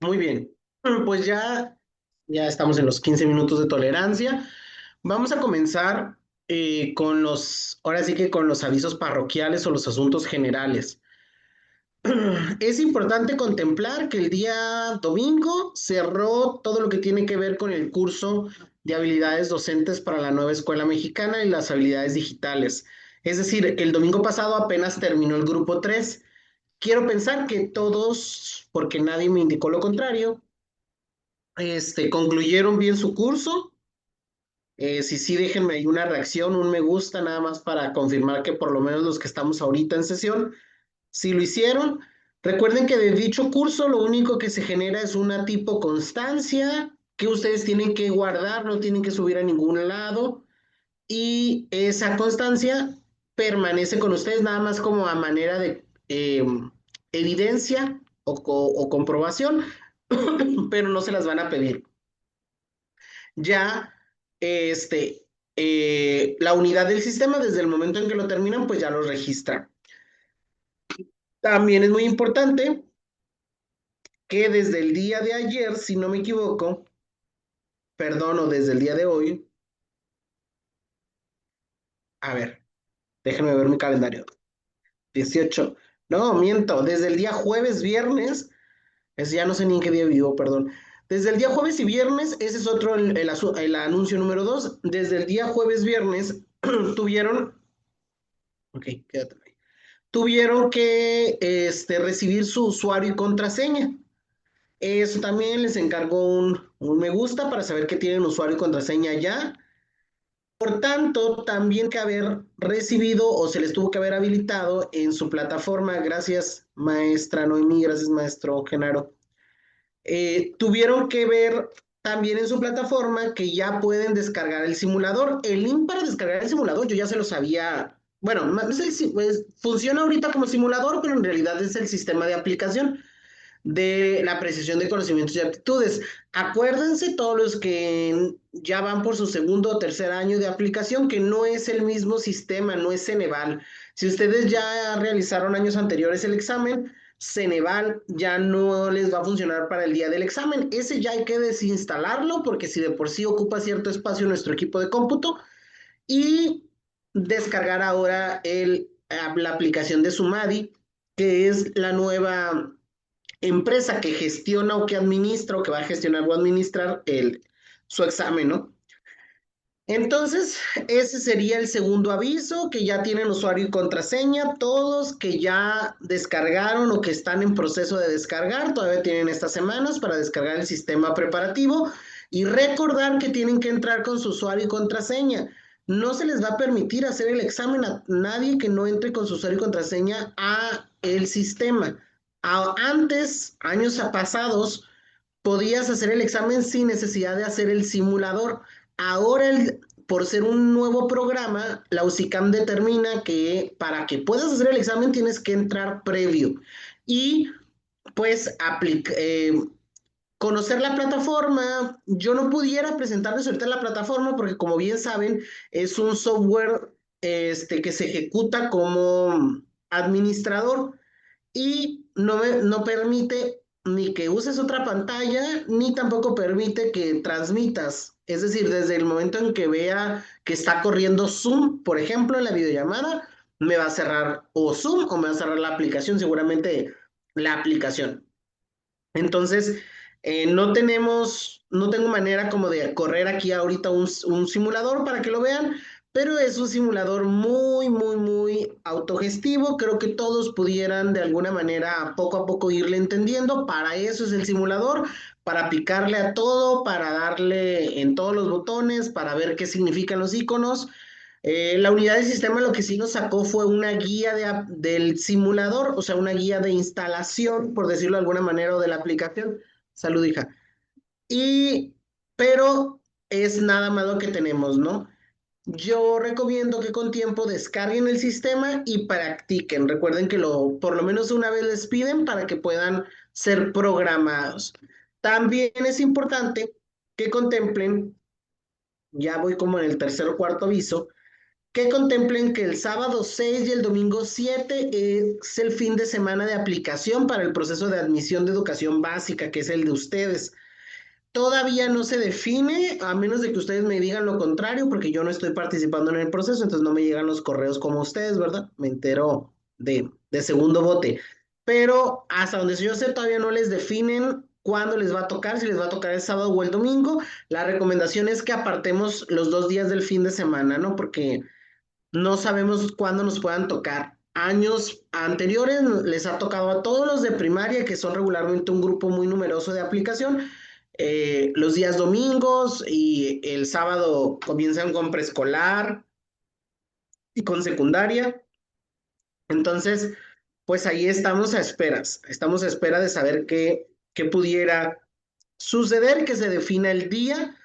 Muy bien, pues ya estamos en los 15 minutos de tolerancia. Vamos a comenzar ahora sí que con los avisos parroquiales o los asuntos generales. Es importante contemplar que el día domingo cerró todo lo que tiene que ver con el curso de habilidades docentes para la nueva escuela mexicana y las habilidades digitales. Es decir, el domingo pasado apenas terminó el grupo 3. Quiero pensar que todos, porque nadie me indicó lo contrario, concluyeron bien su curso. Si sí, déjenme ahí una reacción, un me gusta, nada más para confirmar que por lo menos los que estamos ahorita en sesión, sí lo hicieron. Recuerden que de dicho curso lo único que se genera es una tipo constancia que ustedes tienen que guardar, no tienen que subir a ningún lado y esa constancia permanece con ustedes nada más como a manera de evidencia o comprobación, pero no se las van a pedir. Ya la unidad del sistema, desde el momento en que lo terminan, pues ya lo registra. También es muy importante que desde el día de ayer, si no me equivoco, perdón, o desde el día de hoy, a ver, déjenme ver mi calendario. 18, no, miento, desde el día jueves, viernes, ya no sé ni en qué día vivo, perdón. Desde el día jueves y viernes, ese es otro, el anuncio número 2. Desde el día jueves, viernes, tuvieron, ok, quédate ahí. Tuvieron que recibir su usuario y contraseña. Eso también les encargo un me gusta para saber que tienen usuario y contraseña ya. Por tanto, también que haber recibido o se les tuvo que haber habilitado en su plataforma, gracias maestra Noemí, gracias maestro Genaro, tuvieron que ver también en su plataforma que ya pueden descargar el simulador. El link para descargar el simulador yo ya se lo sabía, bueno, no sé si pues, funciona ahorita como simulador, pero en realidad es el sistema de aplicación de la precisión de conocimientos y aptitudes. Acuérdense todos los que ya van por su segundo o tercer año de aplicación que no es el mismo sistema, no es Ceneval. Si ustedes ya realizaron años anteriores el examen, Ceneval ya no les va a funcionar para el día del examen. Ese ya hay que desinstalarlo porque si de por sí ocupa cierto espacio en nuestro equipo de cómputo y descargar ahora la aplicación de Sumadi, que es la nueva empresa que gestiona o que administra o que va a gestionar o administrar su examen, ¿no? Entonces, ese sería el segundo aviso, que ya tienen usuario y contraseña, todos que ya descargaron o que están en proceso de descargar, todavía tienen estas semanas para descargar el sistema preparativo y recordar que tienen que entrar con su usuario y contraseña. No se les va a permitir hacer el examen a nadie que no entre con su usuario y contraseña a el sistema. Antes, años pasados, podías hacer el examen sin necesidad de hacer el simulador. Ahora, por ser un nuevo programa, la UCICAM determina que para que puedas hacer el examen tienes que entrar previo y pues conocer la plataforma. Yo no pudiera presentarles ahorita la plataforma porque como bien saben es un software que se ejecuta como administrador y no permite ni que uses otra pantalla, ni tampoco permite que transmitas. Es decir, desde el momento en que vea que está corriendo Zoom, por ejemplo, en la videollamada, me va a cerrar o Zoom o me va a cerrar la aplicación, seguramente la aplicación. Entonces, no tengo manera como de correr aquí ahorita un simulador para que lo vean, pero es un simulador muy, muy, muy autogestivo. Creo que todos pudieran de alguna manera poco a poco irle entendiendo. Para eso es el simulador, para picarle a todo, para darle en todos los botones, para ver qué significan los iconos. La unidad de sistema lo que sí nos sacó fue una guía del simulador, o sea, una guía de instalación, por decirlo de alguna manera, o de la aplicación. Salud, hija. Y, pero es nada más lo que tenemos, ¿no? Yo recomiendo que con tiempo descarguen el sistema y practiquen. Recuerden que por lo menos una vez les piden para que puedan ser programados. También es importante que contemplen, ya voy como en el tercer o cuarto aviso, que contemplen que el sábado 6 y el domingo 7 es el fin de semana de aplicación para el proceso de admisión de educación básica, que es el de ustedes. Todavía no se define, a menos de que ustedes me digan lo contrario, porque yo no estoy participando en el proceso, entonces no me llegan los correos como ustedes, ¿verdad? Me entero de segundo bote. Pero hasta donde yo sé, todavía no les definen cuándo les va a tocar, si les va a tocar el sábado o el domingo. La recomendación es que apartemos los 2 días del fin de semana, ¿no? Porque no sabemos cuándo nos puedan tocar. Años anteriores les ha tocado a todos los de primaria, que son regularmente un grupo muy numeroso de aplicación, los días domingos y el sábado comienzan con preescolar y con secundaria. Entonces, pues ahí estamos a espera de saber qué pudiera suceder, que se defina el día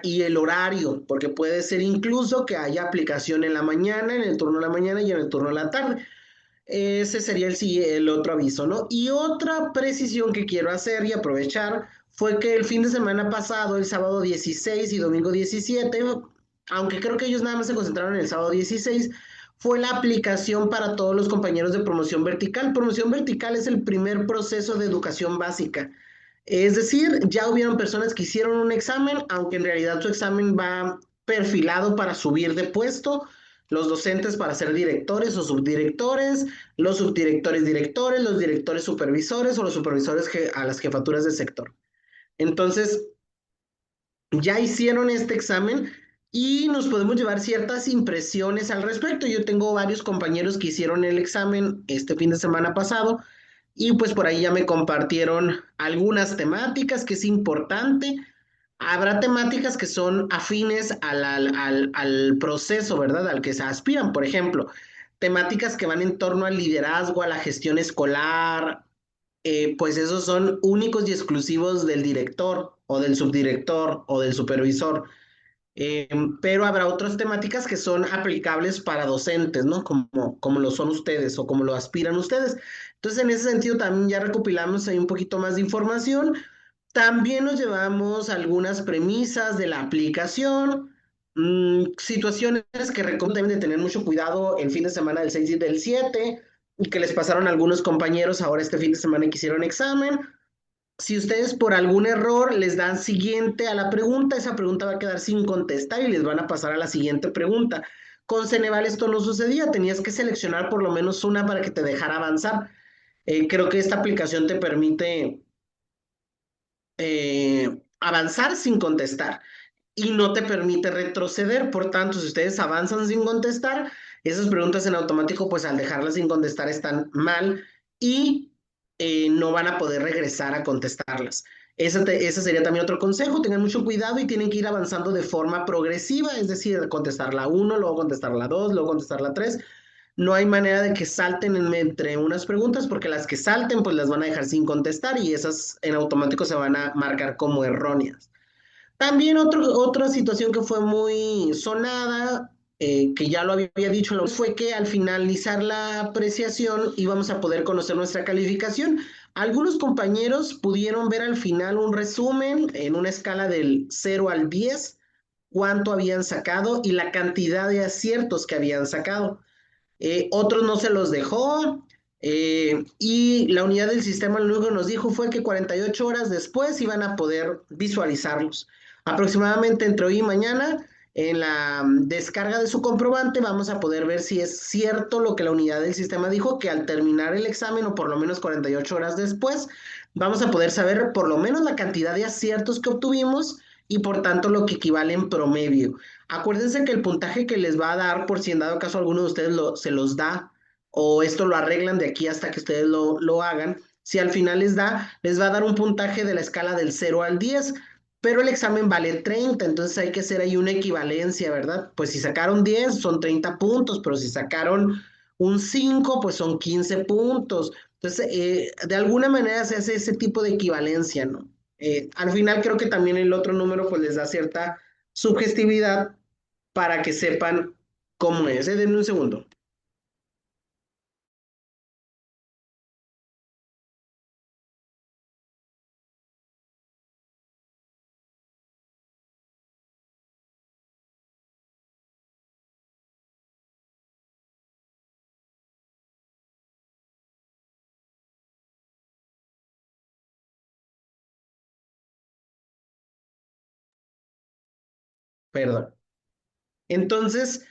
y el horario, porque puede ser incluso que haya aplicación en la mañana, en el turno de la mañana y en el turno de la tarde. Ese sería el otro aviso, ¿no? Y otra precisión que quiero hacer y aprovechar fue que el fin de semana pasado, el sábado 16 y domingo 17, aunque creo que ellos nada más se concentraron en el sábado 16, fue la aplicación para todos los compañeros de promoción vertical. Promoción vertical es el primer proceso de educación básica. Es decir, ya hubieron personas que hicieron un examen, aunque en realidad su examen va perfilado para subir de puesto, los docentes para ser directores o subdirectores, los subdirectores directores, los directores supervisores o los supervisores a las jefaturas de sector. Entonces, ya hicieron este examen y nos podemos llevar ciertas impresiones al respecto. Yo tengo varios compañeros que hicieron el examen este fin de semana pasado y pues por ahí ya me compartieron algunas temáticas que es importante. Habrá temáticas que son afines al proceso, ¿verdad? Al que se aspiran. Por ejemplo, temáticas que van en torno al liderazgo, a la gestión escolar, pues esos son únicos y exclusivos del director o del subdirector o del supervisor. Eh, pero habrá otras temáticas que son aplicables para docentes, ¿no? Como lo son ustedes o como lo aspiran ustedes. Entonces, en ese sentido, también ya recopilamos ahí un poquito más de información. También nos llevamos algunas premisas de la aplicación, situaciones que deben de tener mucho cuidado el fin de semana del 6 y del 7 y que les pasaron a algunos compañeros ahora este fin de semana que hicieron examen. Si ustedes por algún error les dan siguiente a la pregunta, esa pregunta va a quedar sin contestar y les van a pasar a la siguiente pregunta. Con Ceneval esto no sucedía, tenías que seleccionar por lo menos una para que te dejara avanzar. Creo que esta aplicación te permite avanzar sin contestar y no te permite retroceder. Por tanto, si ustedes avanzan sin contestar, esas preguntas en automático, pues al dejarlas sin contestar están mal y no van a poder regresar a contestarlas. Ese sería también otro consejo, tengan mucho cuidado y tienen que ir avanzando de forma progresiva, es decir, contestar la uno, luego contestar la 2, luego contestar la 3. No hay manera de que salten entre unas preguntas porque las que salten pues las van a dejar sin contestar y esas en automático se van a marcar como erróneas. También otra situación que fue muy sonada, que ya lo había dicho, fue que al finalizar la apreciación íbamos a poder conocer nuestra calificación. Algunos compañeros pudieron ver al final un resumen en una escala del 0 al 10 cuánto habían sacado y la cantidad de aciertos que habían sacado. Otros no se los dejó, y la unidad del sistema lo único que nos dijo fue que 48 horas después iban a poder visualizarlos. Aproximadamente entre hoy y mañana, en la descarga de su comprobante, vamos a poder ver si es cierto lo que la unidad del sistema dijo, que al terminar el examen o por lo menos 48 horas después, vamos a poder saber por lo menos la cantidad de aciertos que obtuvimos y por tanto lo que equivale en promedio. Acuérdense que el puntaje que les va a dar, por si en dado caso alguno de ustedes se los da, o esto lo arreglan de aquí hasta que ustedes lo hagan, si al final les va a dar un puntaje de la escala del 0 al 10, pero el examen vale 30, entonces hay que hacer ahí una equivalencia, ¿verdad? Pues si sacaron 10 son 30 puntos, pero si sacaron un 5 pues son 15 puntos. Entonces, de alguna manera se hace ese tipo de equivalencia, ¿no? Al final creo que también el otro número pues les da cierta sugestividad para que sepan cómo es. Denme un segundo. Perdón. Entonces,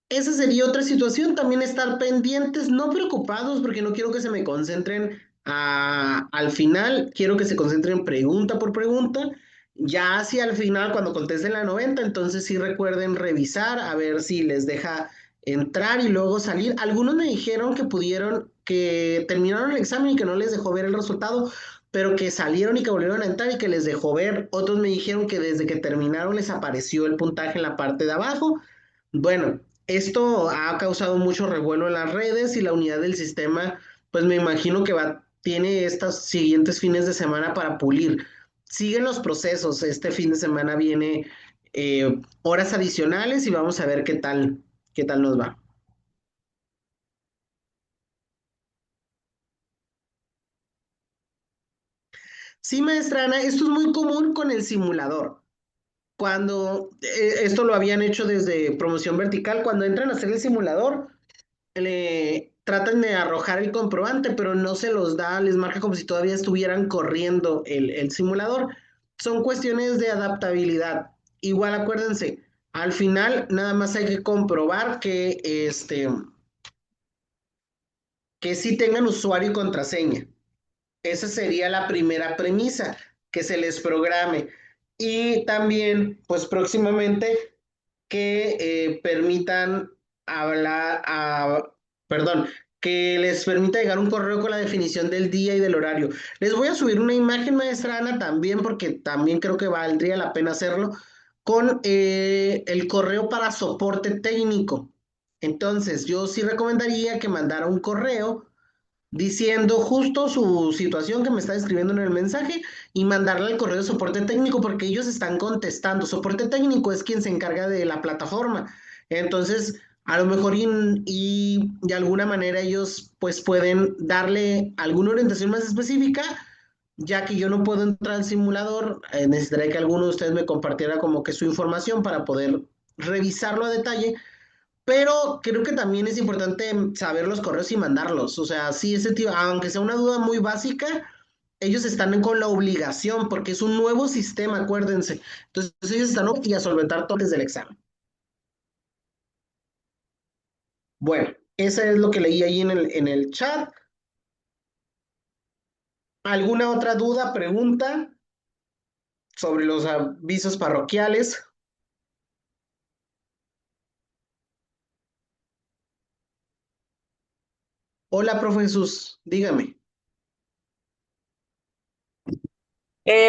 esa sería otra situación, también estar pendientes, no preocupados, porque no quiero que se me concentren al final, quiero que se concentren pregunta por pregunta. Ya hacia al final, cuando contesten la 90, entonces sí recuerden revisar, a ver si les deja entrar y luego salir. Algunos me dijeron que pudieron, que terminaron el examen y que no les dejó ver el resultado, pero que salieron y que volvieron a entrar y que les dejó ver. Otros me dijeron que desde que terminaron les apareció el puntaje en la parte de abajo. Bueno, esto ha causado mucho revuelo en las redes y la unidad del sistema, pues me imagino que tiene estos siguientes fines de semana para pulir. Siguen los procesos, este fin de semana viene horas adicionales y vamos a ver qué tal nos va. Sí, maestra Ana, esto es muy común con el simulador. Cuando esto lo habían hecho desde promoción vertical, cuando entran a hacer el simulador, le tratan de arrojar el comprobante, pero no se los da, les marca como si todavía estuvieran corriendo el simulador. Son cuestiones de adaptabilidad. Igual acuérdense, al final nada más hay que comprobar que sí tengan usuario y contraseña. Esa sería la primera premisa, que se les programe. Y también, pues próximamente que permitan hablar, perdón, que les permita llegar un correo con la definición del día y del horario. Les voy a subir una imagen, maestra Ana, también, porque también creo que valdría la pena hacerlo, con el correo para soporte técnico. Entonces, yo sí recomendaría que mandara un correo diciendo justo su situación que me está escribiendo en el mensaje y mandarle al correo de soporte técnico porque ellos están contestando. Soporte técnico es quien se encarga de la plataforma. Entonces, a lo mejor y de alguna manera ellos pues pueden darle alguna orientación más específica, ya que yo no puedo entrar al simulador, necesitaría que alguno de ustedes me compartiera como que su información para poder revisarlo a detalle, pero creo que también es importante saber los correos y mandarlos. O sea, sí, ese tipo, aunque sea una duda muy básica, ellos están con la obligación, porque es un nuevo sistema, acuérdense. Entonces, ellos están y a solventar todo desde el examen. Bueno, eso es lo que leí ahí en el chat. ¿Alguna otra duda, pregunta sobre los avisos parroquiales? Hola, profe Jesús, dígame.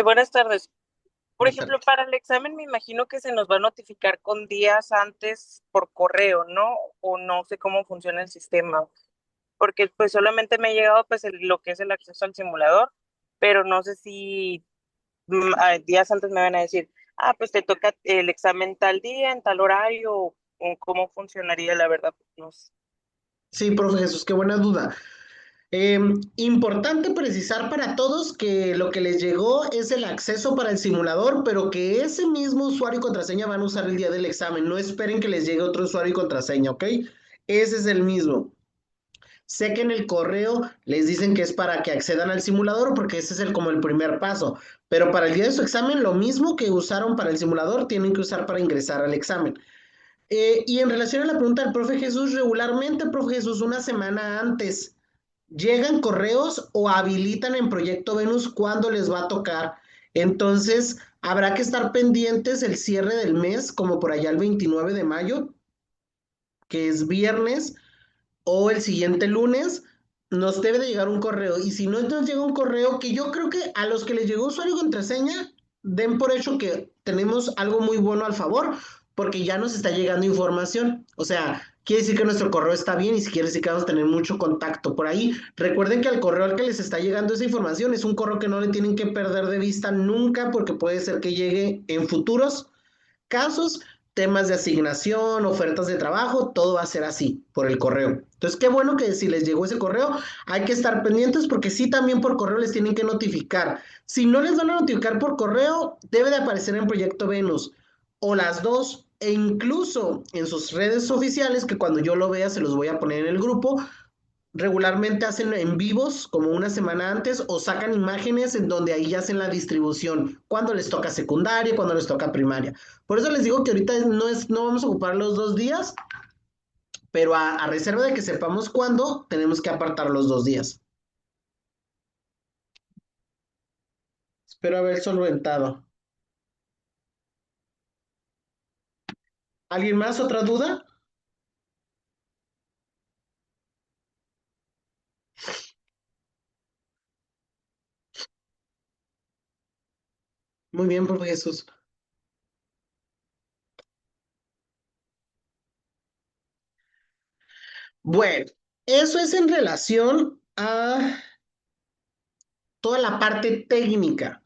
Buenas tardes. Por Buenas ejemplo, tardes. para el examen me imagino que se nos va a notificar con días antes por correo, ¿no? O no sé cómo funciona el sistema, porque pues solamente me ha llegado pues lo que es el acceso al simulador, pero no sé si días antes me van a decir, ah, pues te toca el examen tal día, en tal horario, o cómo funcionaría, la verdad, pues, no sé. Sí, profe Jesús, qué buena duda. Importante precisar para todos que lo que les llegó es el acceso para el simulador, pero que ese mismo usuario y contraseña van a usar el día del examen. No esperen que les llegue otro usuario y contraseña, ¿ok? Ese es el mismo. Sé que en el correo les dicen que es para que accedan al simulador porque ese es como el primer paso, pero para el día de su examen lo mismo que usaron para el simulador tienen que usar para ingresar al examen. Y en relación a la pregunta del profe Jesús, regularmente, profe Jesús, una semana antes, ¿llegan correos o habilitan en Proyecto Venus cuando les va a tocar? Entonces, habrá que estar pendientes el cierre del mes, como por allá el 29 de mayo, que es viernes, o el siguiente lunes, nos debe de llegar un correo. Y si no nos llega un correo, que yo creo que a los que les llegó usuario y contraseña, den por hecho que tenemos algo muy bueno al favor, porque ya nos está llegando información. O sea, quiere decir que nuestro correo está bien y si quiere decir que vamos a tener mucho contacto por ahí. Recuerden que al correo al que les está llegando esa información es un correo que no le tienen que perder de vista nunca, porque puede ser que llegue en futuros casos, temas de asignación, ofertas de trabajo, todo va a ser así por el correo. Entonces, qué bueno que si les llegó ese correo, hay que estar pendientes porque sí también por correo les tienen que notificar. Si no les van a notificar por correo, debe de aparecer en Proyecto Venus o las dos e incluso en sus redes oficiales que cuando yo lo vea se los voy a poner en el grupo. Regularmente hacen en vivos como una semana antes o sacan imágenes en donde ahí hacen la distribución, cuando les toca secundaria, cuando les toca primaria. Por eso les digo que ahorita no vamos a ocupar los 2 días, pero a reserva de que sepamos cuándo, tenemos que apartar los 2 días. Espero haber solventado. ¿Alguien más? ¿Otra duda? Muy bien, profe Jesús. Bueno, eso es en relación a toda la parte técnica.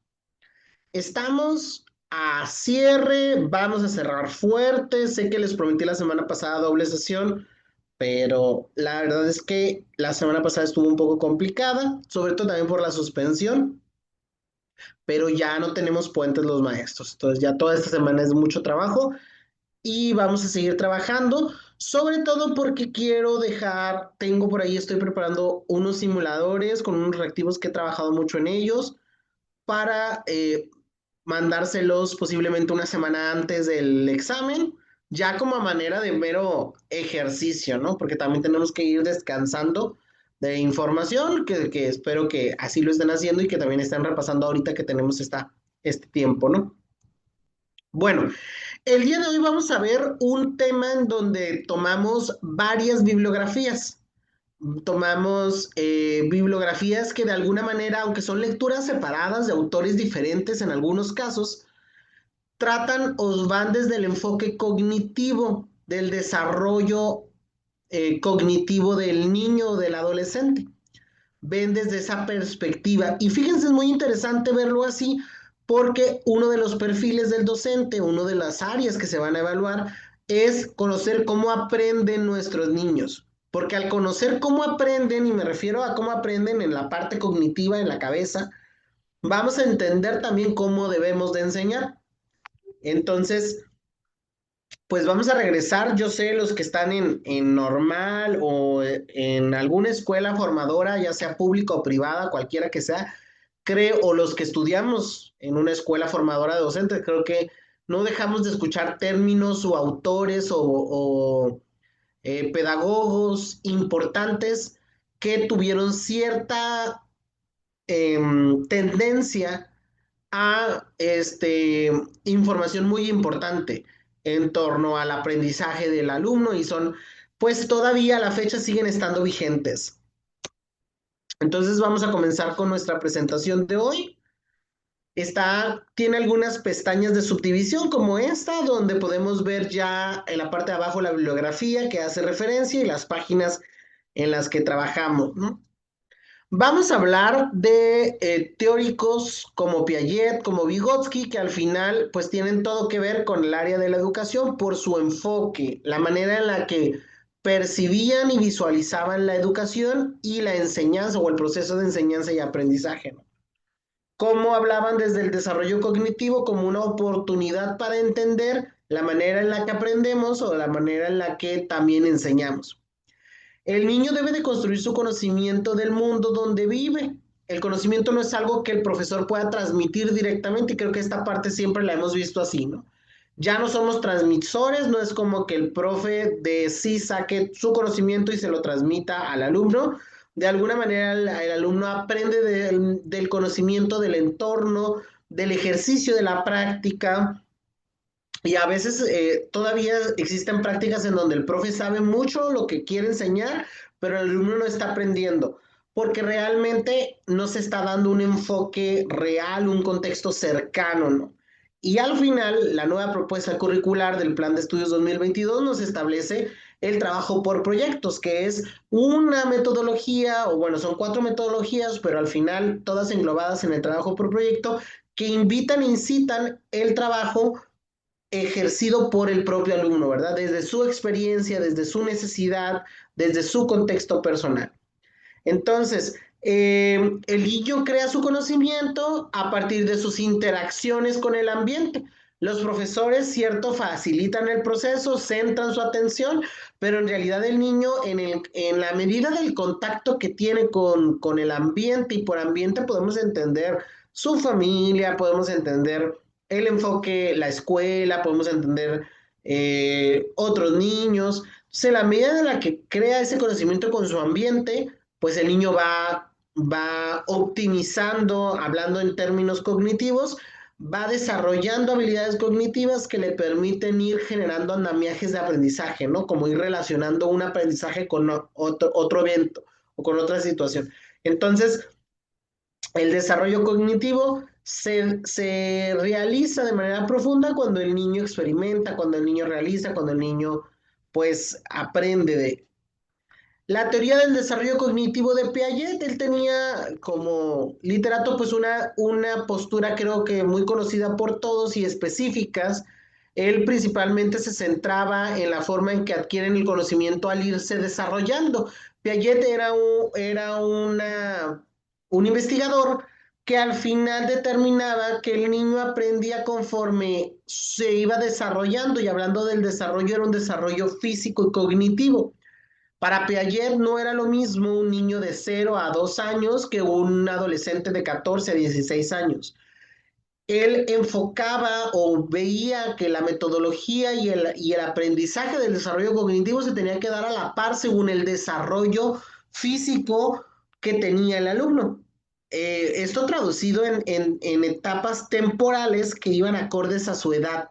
Estamos a cierre, vamos a cerrar fuerte. Sé que les prometí la semana pasada doble sesión, pero la verdad es que la semana pasada estuvo un poco complicada, sobre todo también por la suspensión, pero ya no tenemos puentes los maestros. Entonces ya toda esta semana es mucho trabajo y vamos a seguir trabajando, sobre todo porque quiero dejar, tengo por ahí, estoy preparando unos simuladores con unos reactivos que he trabajado mucho en ellos para mandárselos posiblemente una semana antes del examen, ya como a manera de mero ejercicio, ¿no? Porque también tenemos que ir descansando de información, que espero que así lo estén haciendo y que también estén repasando ahorita que tenemos este tiempo, ¿no? Bueno, el día de hoy vamos a ver un tema en donde tomamos varias bibliografías. Tomamos bibliografías que de alguna manera, aunque son lecturas separadas de autores diferentes en algunos casos, tratan o van desde el enfoque cognitivo, del desarrollo cognitivo del niño o del adolescente. Ven desde esa perspectiva. Y fíjense, es muy interesante verlo así porque uno de los perfiles del docente, una de las áreas que se van a evaluar es conocer cómo aprenden nuestros niños. Porque al conocer cómo aprenden, y me refiero a cómo aprenden en la parte cognitiva, en la cabeza, vamos a entender también cómo debemos de enseñar. Entonces, pues vamos a regresar, yo sé, los que están en normal o en alguna escuela formadora, ya sea pública o privada, cualquiera que sea, creo, o los que estudiamos en una escuela formadora de docentes, creo que no dejamos de escuchar términos o autores o pedagogos importantes que tuvieron cierta tendencia a información muy importante en torno al aprendizaje del alumno y son, pues todavía a la fecha siguen estando vigentes. Entonces vamos a comenzar con nuestra presentación de hoy. Tiene algunas pestañas de subdivisión como esta, donde podemos ver ya en la parte de abajo la bibliografía que hace referencia y las páginas en las que trabajamos, ¿no? Vamos a hablar de teóricos como Piaget, como Vygotsky, que al final pues tienen todo que ver con el área de la educación por su enfoque, la manera en la que percibían y visualizaban la educación y la enseñanza o el proceso de enseñanza y aprendizaje, ¿no? Cómo hablaban desde el desarrollo cognitivo como una oportunidad para entender la manera en la que aprendemos o la manera en la que también enseñamos. El niño debe de construir su conocimiento del mundo donde vive. El conocimiento no es algo que el profesor pueda transmitir directamente y creo que esta parte siempre la hemos visto así, ¿no? Ya no somos transmisores, no es como que el profe de sí saque su conocimiento y se lo transmita al alumno. De alguna manera el alumno aprende del conocimiento del entorno, del ejercicio de la práctica, y a veces todavía existen prácticas en donde el profe sabe mucho lo que quiere enseñar, pero el alumno no está aprendiendo, porque realmente no se está dando un enfoque real, un contexto cercano, ¿no? Y al final, la nueva propuesta curricular del Plan de Estudios 2022 nos establece el trabajo por proyectos, que es una metodología, o bueno, son cuatro metodologías, pero al final todas englobadas en el trabajo por proyecto, que invitan e incitan el trabajo ejercido por el propio alumno, ¿verdad? Desde su experiencia, desde su necesidad, desde su contexto personal. Entonces, el niño crea su conocimiento a partir de sus interacciones con el ambiente. Los profesores, cierto, facilitan el proceso, centran su atención, pero en realidad el niño, en la medida del contacto que tiene con el ambiente, y por ambiente podemos entender su familia, podemos entender el enfoque, la escuela, podemos entender otros niños. Entonces, en la medida en la que crea ese conocimiento con su ambiente, pues el niño va optimizando, hablando en términos cognitivos, va desarrollando habilidades cognitivas que le permiten ir generando andamiajes de aprendizaje, ¿no? Como ir relacionando un aprendizaje con otro evento o con otra situación. Entonces, el desarrollo cognitivo se realiza de manera profunda cuando el niño experimenta, cuando el niño realiza, cuando el niño pues aprende de, la teoría del desarrollo cognitivo de Piaget. Él tenía como literato pues una postura creo que muy conocida por todos y específicas. Él principalmente se centraba en la forma en que adquieren el conocimiento al irse desarrollando. Piaget un investigador que al final determinaba que el niño aprendía conforme se iba desarrollando, y hablando del desarrollo era un desarrollo físico y cognitivo. Para Piaget no era lo mismo un niño de 0 a 2 años que un adolescente de 14 a 16 años. Él enfocaba o veía que la metodología y el aprendizaje del desarrollo cognitivo se tenía que dar a la par según el desarrollo físico que tenía el alumno. Esto traducido en etapas temporales que iban acordes a su edad.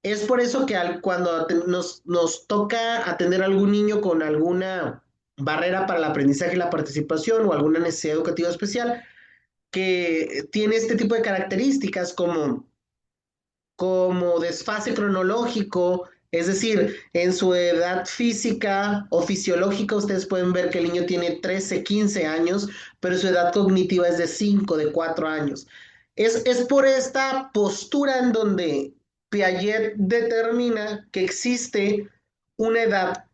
Es por eso que cuando nos toca atender a algún niño con alguna barrera para el aprendizaje y la participación o alguna necesidad educativa especial que tiene este tipo de características como desfase cronológico, es decir, en su edad física o fisiológica ustedes pueden ver que el niño tiene 13, 15 años, pero su edad cognitiva es de 5, de 4 años. Es por esta postura en donde Piaget determina que existe una edad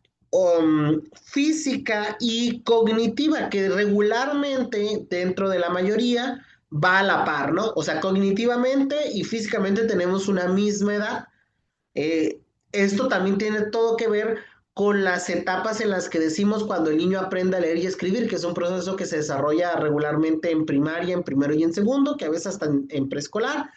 física y cognitiva que regularmente dentro de la mayoría va a la par, ¿no? O sea, cognitivamente y físicamente tenemos una misma edad. Esto también tiene todo que ver con las etapas en las que decimos cuando el niño aprende a leer y escribir, que es un proceso que se desarrolla regularmente en primaria, en primero y en segundo, que a veces hasta en preescolar,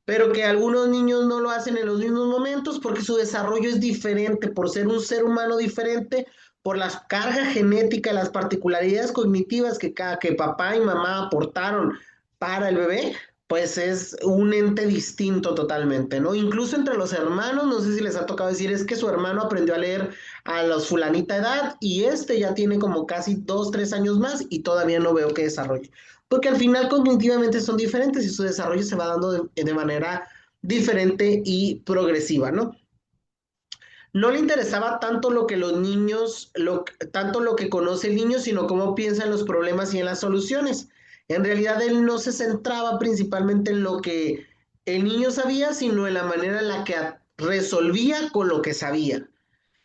pero que algunos niños no lo hacen en los mismos momentos porque su desarrollo es diferente, por ser un ser humano diferente, por la carga genética, las particularidades cognitivas que papá y mamá aportaron para el bebé, pues es un ente distinto totalmente, ¿no? Incluso entre los hermanos, no sé si les ha tocado decir, es que su hermano aprendió a leer a los fulanita edad y este ya tiene como casi 2, 3 años más y todavía no veo que desarrolle, porque al final cognitivamente son diferentes y su desarrollo se va dando de manera diferente y progresiva, ¿no? No le interesaba tanto lo que los niños, tanto lo que conoce el niño, sino cómo piensa en los problemas y en las soluciones. En realidad él no se centraba principalmente en lo que el niño sabía, sino en la manera en la que resolvía con lo que sabía.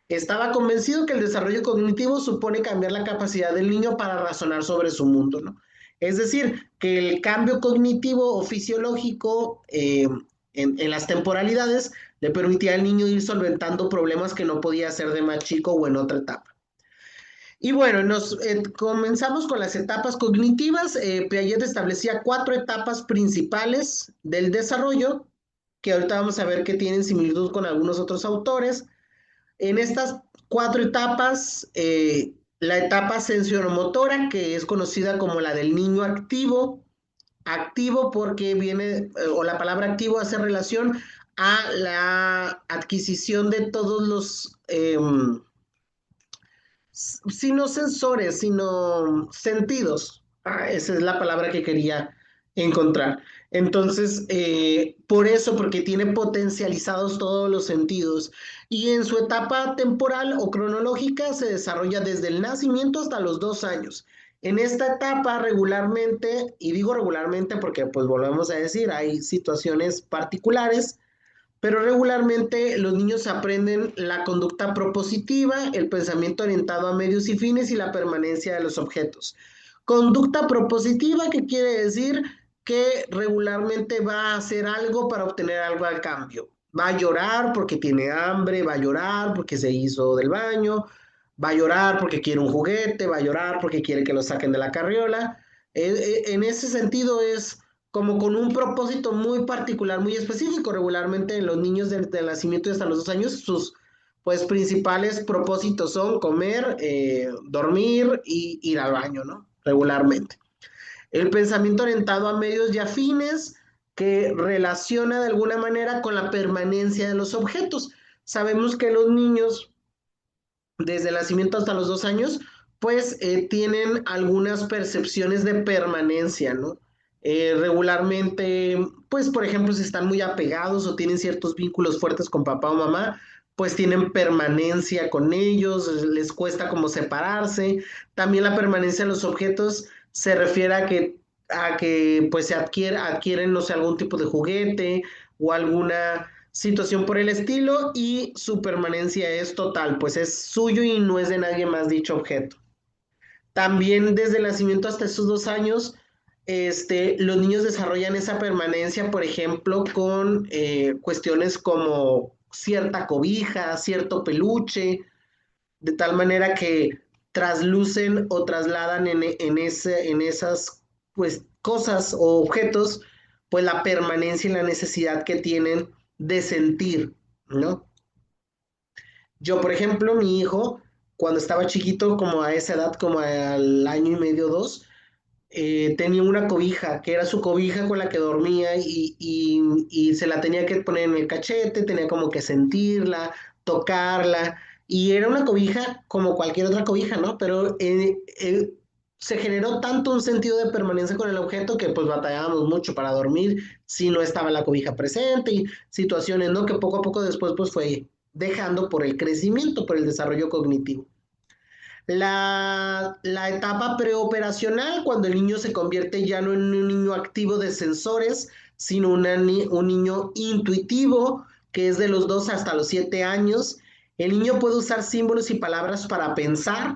Estaba convencido que el desarrollo cognitivo supone cambiar la capacidad del niño para razonar sobre su mundo, ¿no? Es decir, que el cambio cognitivo o fisiológico en las temporalidades le permitía al niño ir solventando problemas que no podía hacer de más chico o en otra etapa. Y bueno, comenzamos con las etapas cognitivas. Piaget establecía cuatro etapas principales del desarrollo, que ahorita vamos a ver que tienen similitud con algunos otros autores. En estas cuatro etapas, la etapa sensoromotora, que es conocida como la del niño activo, activo porque viene, o la palabra activo hace relación a la adquisición de todos los sino sensores, sino sentidos. Esa es la palabra que quería encontrar. Entonces, por eso, porque tiene potencializados todos los sentidos. Y en su etapa temporal o cronológica se desarrolla desde el nacimiento hasta los 2 años. En esta etapa regularmente, y digo regularmente porque pues volvemos a decir, hay situaciones particulares, pero regularmente los niños aprenden la conducta propositiva, el pensamiento orientado a medios y fines y la permanencia de los objetos. Conducta propositiva, que quiere decir que regularmente va a hacer algo para obtener algo al cambio. Va a llorar porque tiene hambre, va a llorar porque se hizo del baño, va a llorar porque quiere un juguete, va a llorar porque quiere que lo saquen de la carriola. En ese sentido es como con un propósito muy particular, muy específico. Regularmente en los niños desde el nacimiento y hasta los 2 años, sus pues principales propósitos son comer, dormir y ir al baño, ¿no? Regularmente. El pensamiento orientado a medios y afines que relaciona de alguna manera con la permanencia de los objetos. Sabemos que los niños desde el nacimiento hasta los 2 años, pues tienen algunas percepciones de permanencia, ¿no? Regularmente, pues por ejemplo, si están muy apegados o tienen ciertos vínculos fuertes con papá o mamá, pues tienen permanencia con ellos, les cuesta como separarse. También la permanencia de los objetos se refiere a que pues adquieren, no sé, algún tipo de juguete o alguna situación por el estilo y su permanencia es total, pues es suyo y no es de nadie más dicho objeto. También desde el nacimiento hasta esos 2 años, los niños desarrollan esa permanencia, por ejemplo, con cuestiones como cierta cobija, cierto peluche, de tal manera que traslucen o trasladan en esas pues, cosas o objetos, pues la permanencia y la necesidad que tienen de sentir, ¿no? Yo, por ejemplo, mi hijo, cuando estaba chiquito, como a esa edad, como al año y medio, 2, tenía una cobija, que era su cobija con la que dormía y se la tenía que poner en el cachete, tenía como que sentirla, tocarla, y era una cobija como cualquier otra cobija, ¿no? Pero se generó tanto un sentido de permanencia con el objeto que pues batallábamos mucho para dormir si no estaba la cobija presente y situaciones, ¿no? Que poco a poco después pues fue dejando por el crecimiento, por el desarrollo cognitivo. La etapa preoperacional, cuando el niño se convierte ya no en un niño activo de sensores, sino un niño intuitivo, que es de los 2 hasta los 7 años. El niño puede usar símbolos y palabras para pensar,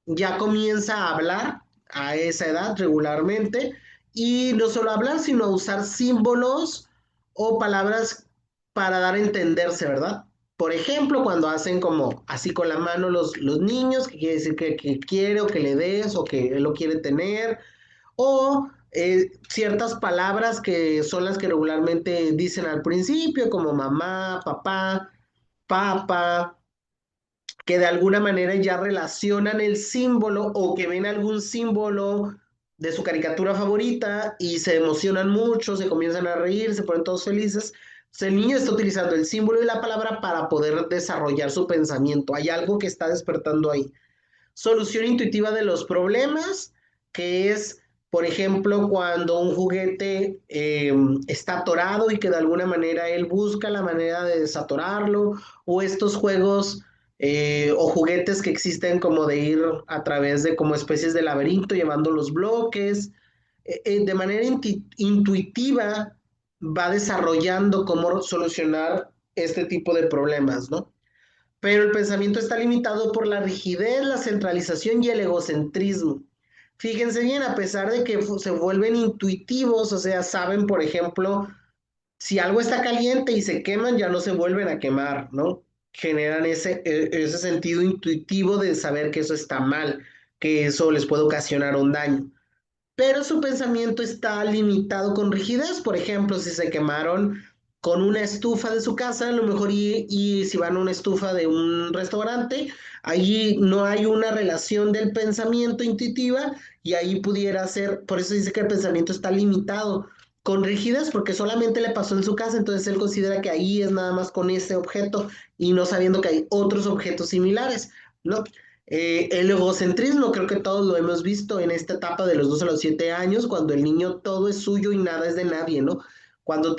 ya comienza a hablar a esa edad regularmente, y no solo hablar, sino a usar símbolos o palabras para dar a entenderse, ¿verdad? Por ejemplo, cuando hacen como así con la mano los niños, que quiere decir que quiere o que le des o que él lo quiere tener, o ciertas palabras que son las que regularmente dicen al principio, como mamá, papá, papa, que de alguna manera ya relacionan el símbolo o que ven algún símbolo de su caricatura favorita y se emocionan mucho, se comienzan a reír, se ponen todos felices. El niño está utilizando el símbolo y la palabra para poder desarrollar su pensamiento. Hay algo que está despertando ahí. Solución intuitiva de los problemas, que es, por ejemplo, cuando un juguete está atorado y que de alguna manera él busca la manera de desatorarlo, o estos juegos o juguetes que existen como de ir a través de como especies de laberinto llevando los bloques, de manera intuitiva va desarrollando cómo solucionar este tipo de problemas, ¿no? pero el pensamiento está limitado por la rigidez, la centralización y el egocentrismo. Fíjense bien, a pesar de que se vuelven intuitivos, o sea, saben, por ejemplo, si algo está caliente y se queman, ya no se vuelven a quemar, ¿no? Generan ese sentido intuitivo de saber que eso está mal, que eso les puede ocasionar un daño. Pero su pensamiento está limitado con rigidez. Por ejemplo, si se quemaron con una estufa de su casa, a lo mejor y si van a una estufa de un restaurante, allí no hay una relación del pensamiento intuitiva y ahí pudiera ser, por eso dice que el pensamiento está limitado con rigidez porque solamente le pasó en su casa, entonces él considera que ahí es nada más con ese objeto y no sabiendo que hay otros objetos similares, ¿no? El egocentrismo, creo que todos lo hemos visto en esta etapa de los 2 a los 7 años, cuando el niño todo es suyo y nada es de nadie, ¿no? Cuando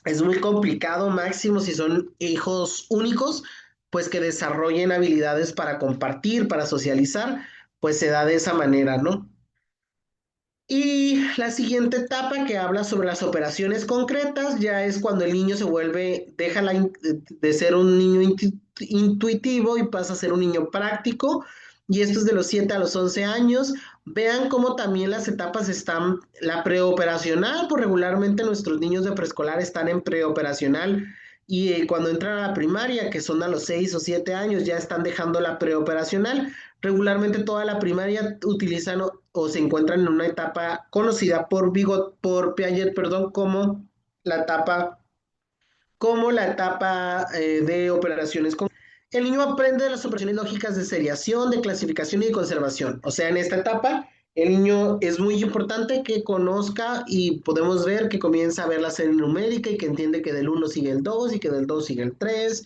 es muy complicado, máximo si son hijos únicos, pues que desarrollen habilidades para compartir, para socializar, pues se da de esa manera, ¿no? Y la siguiente etapa que habla sobre las operaciones concretas ya es cuando el niño se vuelve, de ser un niño intuitivo y pasa a ser un niño práctico. Y esto es de los 7 a los 11 años. Vean cómo también las etapas están, la preoperacional, pues regularmente nuestros niños de preescolar están en preoperacional y cuando entran a la primaria, que son a los 6 o 7 años, ya están dejando la preoperacional. Regularmente toda la primaria utilizan o se encuentran en una etapa conocida por Piaget, perdón, como la etapa de operaciones. El niño aprende las operaciones lógicas de seriación, de clasificación y de conservación. O sea, en esta etapa, el niño es muy importante que conozca y podemos ver que comienza a ver la serie numérica y que entiende que del uno sigue el 2 y que del 2 sigue el 3.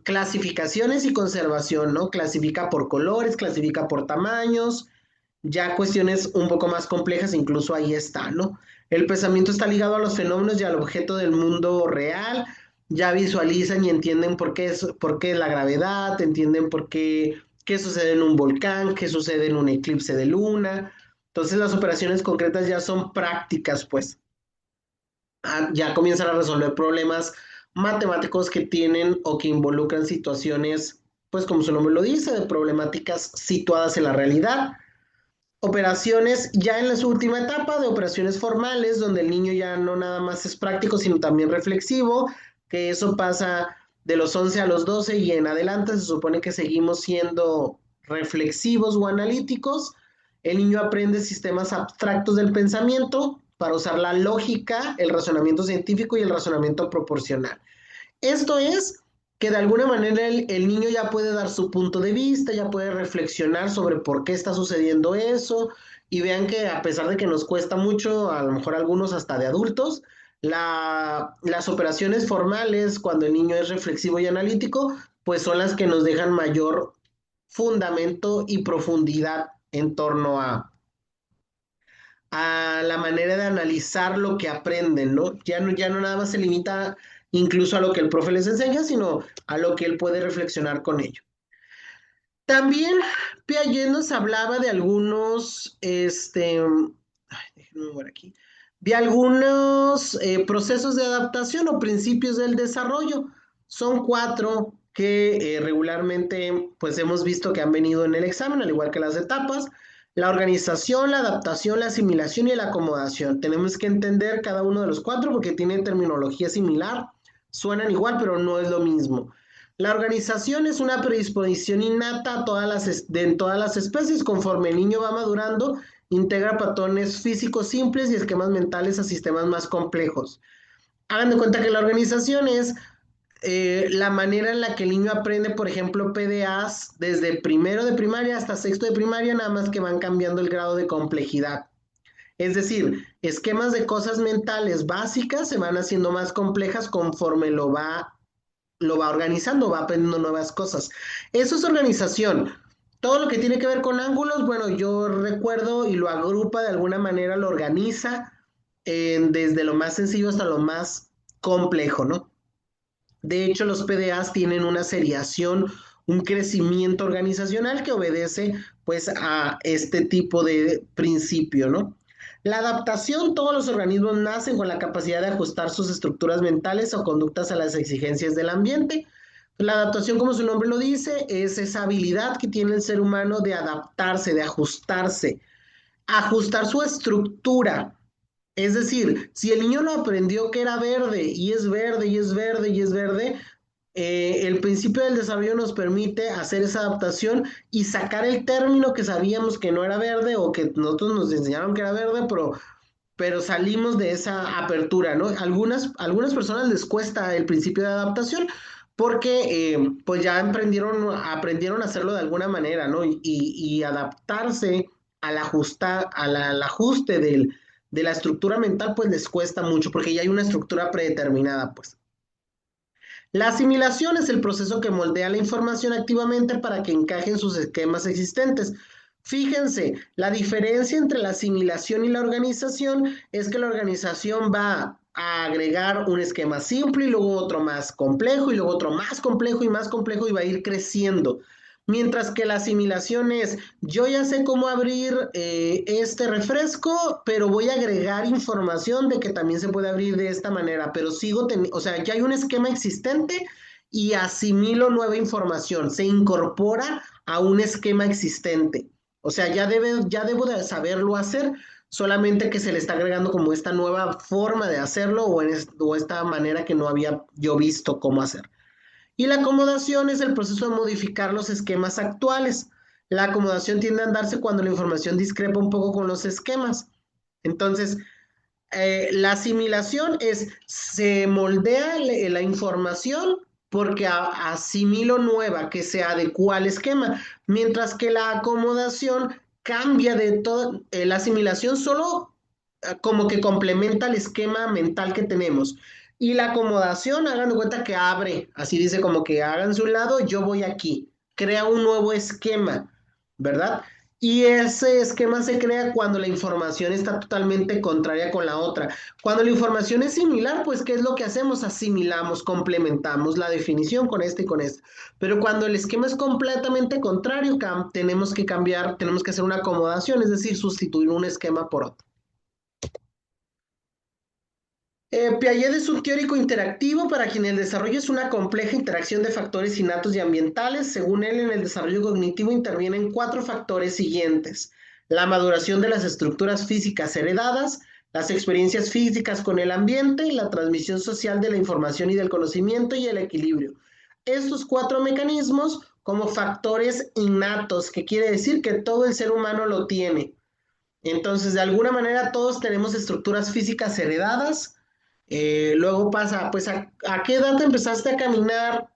Clasificaciones y conservación, ¿no? Clasifica por colores, clasifica por tamaños, ya cuestiones un poco más complejas, incluso ahí está, ¿no? El pensamiento está ligado a los fenómenos y al objeto del mundo real, ya visualizan y entienden por qué la gravedad, entienden qué sucede en un volcán, qué sucede en un eclipse de luna. Entonces las operaciones concretas ya son prácticas, pues ya comienzan a resolver problemas matemáticos que tienen o que involucran situaciones, pues como su nombre lo dice, de problemáticas situadas en la realidad. Operaciones ya en la su última etapa de operaciones formales, donde el niño ya no nada más es práctico, sino también reflexivo, que eso pasa de los 11 a los 12 y en adelante se supone que seguimos siendo reflexivos o analíticos. El niño aprende sistemas abstractos del pensamiento para usar la lógica, el razonamiento científico y el razonamiento proporcional. Esto es que de alguna manera el niño ya puede dar su punto de vista, ya puede reflexionar sobre por qué está sucediendo eso y vean que a pesar de que nos cuesta mucho, a lo mejor algunos hasta de adultos, las operaciones formales, cuando el niño es reflexivo y analítico, pues son las que nos dejan mayor fundamento y profundidad en torno a la manera de analizar lo que aprenden, ¿no? Ya no nada más se limita incluso a lo que el profe les enseña, sino a lo que él puede reflexionar con ello. También Piaget nos hablaba de algunos, déjenme ver aquí, de algunos procesos de adaptación o principios del desarrollo. Son cuatro que regularmente pues hemos visto que han venido en el examen, al igual que las etapas. La organización, la adaptación, la asimilación y la acomodación. Tenemos que entender cada uno de los cuatro porque tienen terminología similar, suenan igual, pero no es lo mismo. La organización es una predisposición innata a en todas las especies. Conforme el niño va madurando, integra patrones físicos simples y esquemas mentales a sistemas más complejos. Hagan de cuenta que la organización es la manera en la que el niño aprende, por ejemplo, PDAs desde primero de primaria hasta sexto de primaria, nada más que van cambiando el grado de complejidad. Es decir, esquemas de cosas mentales básicas se van haciendo más complejas conforme lo va organizando, va aprendiendo nuevas cosas. Eso es organización. Todo lo que tiene que ver con ángulos, bueno, yo recuerdo y lo agrupa de alguna manera, lo organiza desde lo más sencillo hasta lo más complejo, ¿no? De hecho, los PDAs tienen una seriación, un crecimiento organizacional que obedece pues a este tipo de principio, ¿no? La adaptación, todos los organismos nacen con la capacidad de ajustar sus estructuras mentales o conductas a las exigencias del ambiente. La adaptación, como su nombre lo dice, es esa habilidad que tiene el ser humano de adaptarse, de ajustarse, ajustar su estructura. Es decir, si el niño lo aprendió que era verde y es verde y es verde y es verde, el principio del desarrollo nos permite hacer esa adaptación y sacar el término que sabíamos que no era verde o que nosotros nos enseñaron que era verde, pero salimos de esa apertura, ¿no? Algunas personas les cuesta el principio de adaptación porque pues ya aprendieron a hacerlo de alguna manera, ¿no? Y adaptarse al ajuste de la estructura mental, pues les cuesta mucho porque ya hay una estructura predeterminada, pues. La asimilación es el proceso que moldea la información activamente para que encaje en sus esquemas existentes. Fíjense, la diferencia entre la asimilación y la organización es que la organización va a agregar un esquema simple y luego otro más complejo y luego otro más complejo y más complejo y va a ir creciendo. Mientras que la asimilación es, yo ya sé cómo abrir este refresco, pero voy a agregar información de que también se puede abrir de esta manera, pero o sea, ya hay un esquema existente y asimilo nueva información, se incorpora a un esquema existente. O sea, ya debo de saberlo hacer, solamente que se le está agregando como esta nueva forma de hacerlo o esta manera que no había yo visto cómo hacer. Y la acomodación es el proceso de modificar los esquemas actuales. La acomodación tiende a darse cuando la información discrepa un poco con los esquemas. Entonces, la asimilación es, se moldea la información porque asimilo nueva que se adecua al esquema, mientras que la acomodación cambia de todo, la asimilación solo como que complementa el esquema mental que tenemos. Y la acomodación, hagan de cuenta que abre, así dice como que háganse un lado, yo voy aquí, crea un nuevo esquema, ¿verdad? Y ese esquema se crea cuando la información está totalmente contraria con la otra. Cuando la información es similar, pues, ¿qué es lo que hacemos? Asimilamos, complementamos la definición con este y con este. Pero cuando el esquema es completamente contrario, tenemos que cambiar, tenemos que hacer una acomodación, es decir, sustituir un esquema por otro. Piaget es un teórico interactivo para quien el desarrollo es una compleja interacción de factores innatos y ambientales. Según él, en el desarrollo cognitivo intervienen cuatro factores siguientes: la maduración de las estructuras físicas heredadas, las experiencias físicas con el ambiente, la transmisión social de la información y del conocimiento y el equilibrio. Estos cuatro mecanismos como factores innatos, que quiere decir que todo el ser humano lo tiene. Entonces, de alguna manera, todos tenemos estructuras físicas heredadas. Luego pasa, pues, ¿a qué edad empezaste a caminar?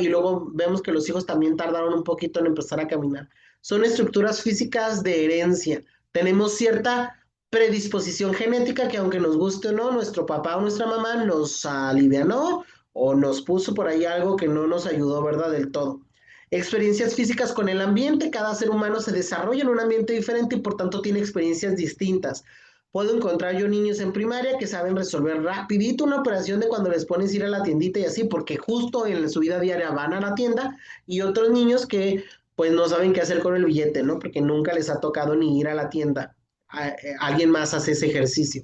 Y luego vemos que los hijos también tardaron un poquito en empezar a caminar. Son estructuras físicas de herencia. Tenemos cierta predisposición genética que, aunque nos guste o no, nuestro papá o nuestra mamá nos alivianó o nos puso por ahí algo que no nos ayudó, ¿verdad? Del todo. Experiencias físicas con el ambiente. Cada ser humano se desarrolla en un ambiente diferente y por tanto tiene experiencias distintas. Puedo encontrar yo niños en primaria que saben resolver rapidito una operación de cuando les pones ir a la tiendita y así, porque justo en su vida diaria van a la tienda, y otros niños que pues no saben qué hacer con el billete, ¿no? Porque nunca les ha tocado ni ir a la tienda. Alguien más hace ese ejercicio.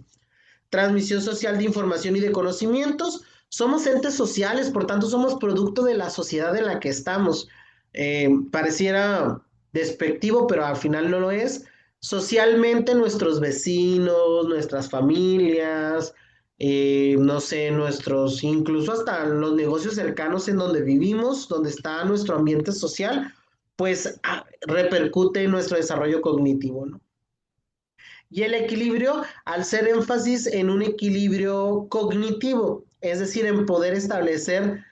Transmisión social de información y de conocimientos. Somos entes sociales, por tanto somos producto de la sociedad en la que estamos. Pareciera despectivo, pero al final no lo es. Socialmente nuestros vecinos, nuestras familias, no sé, incluso hasta los negocios cercanos en donde vivimos, donde está nuestro ambiente social, pues repercute en nuestro desarrollo cognitivo, ¿no? Y el equilibrio, al ser énfasis en un equilibrio cognitivo, es decir, en poder establecer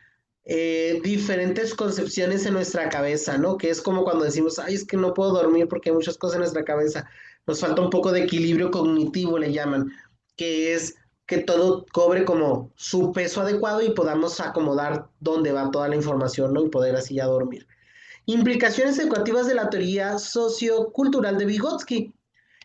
diferentes concepciones en nuestra cabeza, ¿no? Que es como cuando decimos, ay, es que no puedo dormir porque hay muchas cosas en nuestra cabeza. Nos falta un poco de equilibrio cognitivo, le llaman, que es que todo cobre como su peso adecuado y podamos acomodar dónde va toda la información, ¿no? Y poder así ya dormir. Implicaciones educativas de la teoría sociocultural de Vygotsky.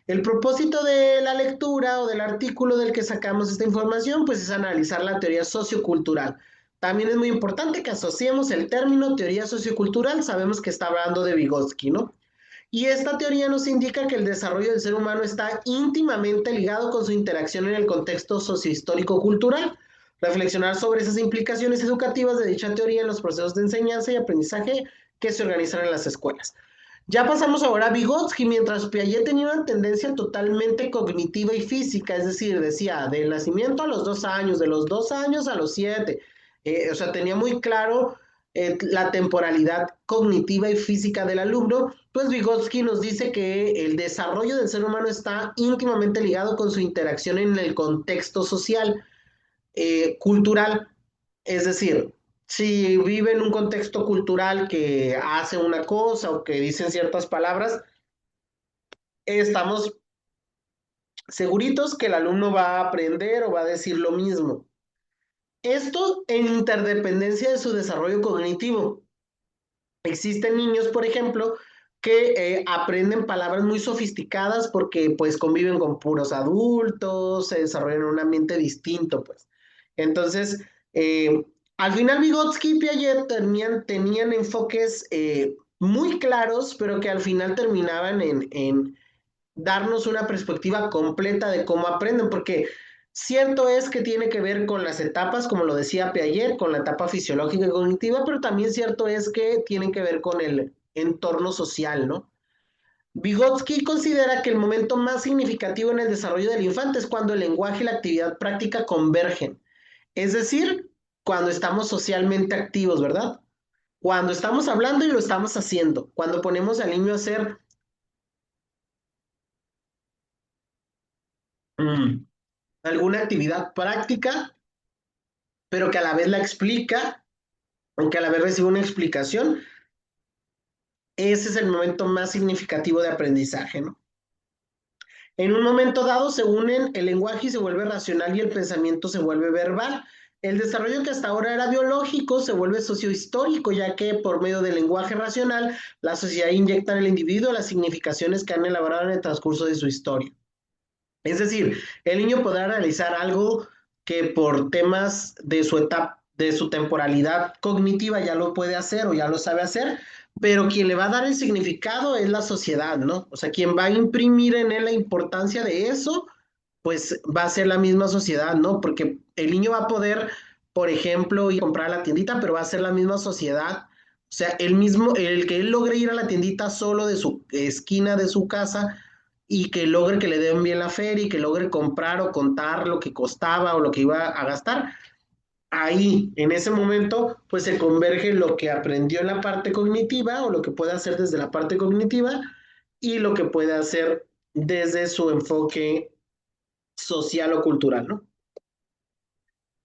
El propósito de la lectura o del artículo del que sacamos esta información, pues es analizar la teoría sociocultural. También es muy importante que asociemos el término teoría sociocultural, sabemos que está hablando de Vygotsky, ¿no? Y esta teoría nos indica que el desarrollo del ser humano está íntimamente ligado con su interacción en el contexto sociohistórico-cultural. reflexionar sobre esas implicaciones educativas de dicha teoría en los procesos de enseñanza y aprendizaje que se organizan en las escuelas. Ya pasamos ahora a Vygotsky, mientras Piaget tenía una tendencia totalmente cognitiva y física, es decir, decía del nacimiento a los 2 años, de los 2 años a los 7, o sea, tenía muy claro la temporalidad cognitiva y física del alumno, pues Vygotsky nos dice que el desarrollo del ser humano está íntimamente ligado con su interacción en el contexto social, cultural, es decir, si vive en un contexto cultural que hace una cosa o que dicen ciertas palabras, estamos seguritos que el alumno va a aprender o va a decir lo mismo. Esto en interdependencia de su desarrollo cognitivo. Existen niños, por ejemplo, que aprenden palabras muy sofisticadas porque pues conviven con puros adultos, se desarrollan en un ambiente distinto, pues. Entonces, al final Vygotsky y Piaget tenían enfoques muy claros, pero que al final terminaban en darnos una perspectiva completa de cómo aprenden, porque cierto es que tiene que ver con las etapas, como lo decía Piaget, con la etapa fisiológica y cognitiva, pero también cierto es que tienen que ver con el entorno social, ¿no? Vygotsky considera que el momento más significativo en el desarrollo del infante es cuando el lenguaje y la actividad práctica convergen, es decir, cuando estamos socialmente activos, ¿verdad? Cuando estamos hablando y lo estamos haciendo, cuando ponemos al niño a hacer mm, alguna actividad práctica, pero que a la vez la explica, aunque a la vez recibe una explicación, ese es el momento más significativo de aprendizaje, ¿no? En un momento dado se unen el lenguaje y se vuelve racional y el pensamiento se vuelve verbal. El desarrollo que hasta ahora era biológico se vuelve sociohistórico, ya que por medio del lenguaje racional, la sociedad inyecta en el individuo las significaciones que han elaborado en el transcurso de su historia. Es decir, el niño podrá realizar algo que por temas de su etapa, de su temporalidad cognitiva ya lo puede hacer o ya lo sabe hacer, pero quien le va a dar el significado es la sociedad, ¿no? O sea, quien va a imprimir en él la importancia de eso, pues va a ser la misma sociedad, ¿no? Porque el niño va a poder, por ejemplo, ir a comprar a la tiendita, pero va a ser la misma sociedad. O sea, el mismo, el que él logre ir a la tiendita solo de su esquina de su casa y que logre que le den bien la feria y que logre comprar o contar lo que costaba o lo que iba a gastar, ahí, en ese momento, pues se converge lo que aprendió en la parte cognitiva o lo que puede hacer desde la parte cognitiva y lo que puede hacer desde su enfoque social o cultural, ¿no?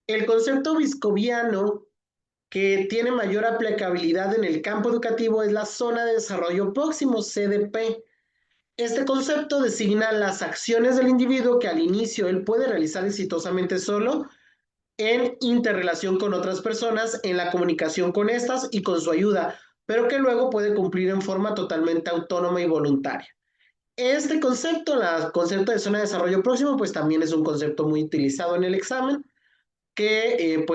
El concepto viscoviano que tiene mayor aplicabilidad en el campo educativo es la zona de desarrollo próximo, CDP. Este concepto designa las acciones del individuo que al inicio él puede realizar exitosamente solo en interrelación con otras personas, en la comunicación con estas y con su ayuda, pero que luego puede cumplir en forma totalmente autónoma y voluntaria. Este concepto, el concepto de zona de desarrollo próximo, pues también es un concepto muy utilizado en el examen, que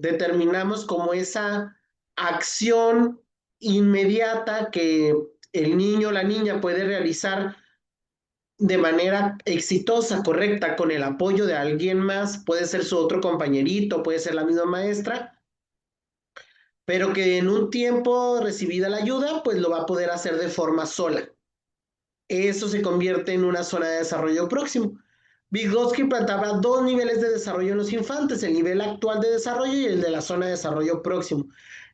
determinamos como esa acción inmediata que el niño o la niña puede realizar de manera exitosa, correcta, con el apoyo de alguien más, puede ser su otro compañerito, puede ser la misma maestra, pero que en un tiempo recibida la ayuda, pues lo va a poder hacer de forma sola. Eso se convierte en una zona de desarrollo próximo. Vygotsky planteaba dos niveles de desarrollo en los infantes, el nivel actual de desarrollo y el de la zona de desarrollo próximo.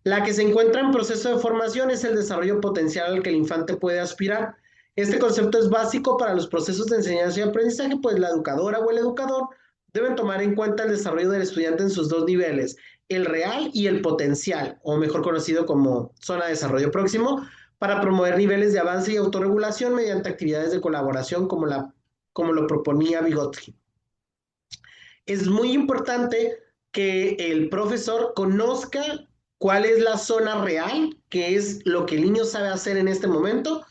La que se encuentra en proceso de formación es el desarrollo potencial al que el infante puede aspirar. Este concepto es básico para los procesos de enseñanza y aprendizaje, pues la educadora o el educador deben tomar en cuenta el desarrollo del estudiante en sus dos niveles, el real y el potencial, o mejor conocido como zona de desarrollo próximo, para promover niveles de avance y autorregulación mediante actividades de colaboración como lo proponía Vygotsky. Es muy importante que el profesor conozca cuál es la zona real, que es lo que el niño sabe hacer en este momento,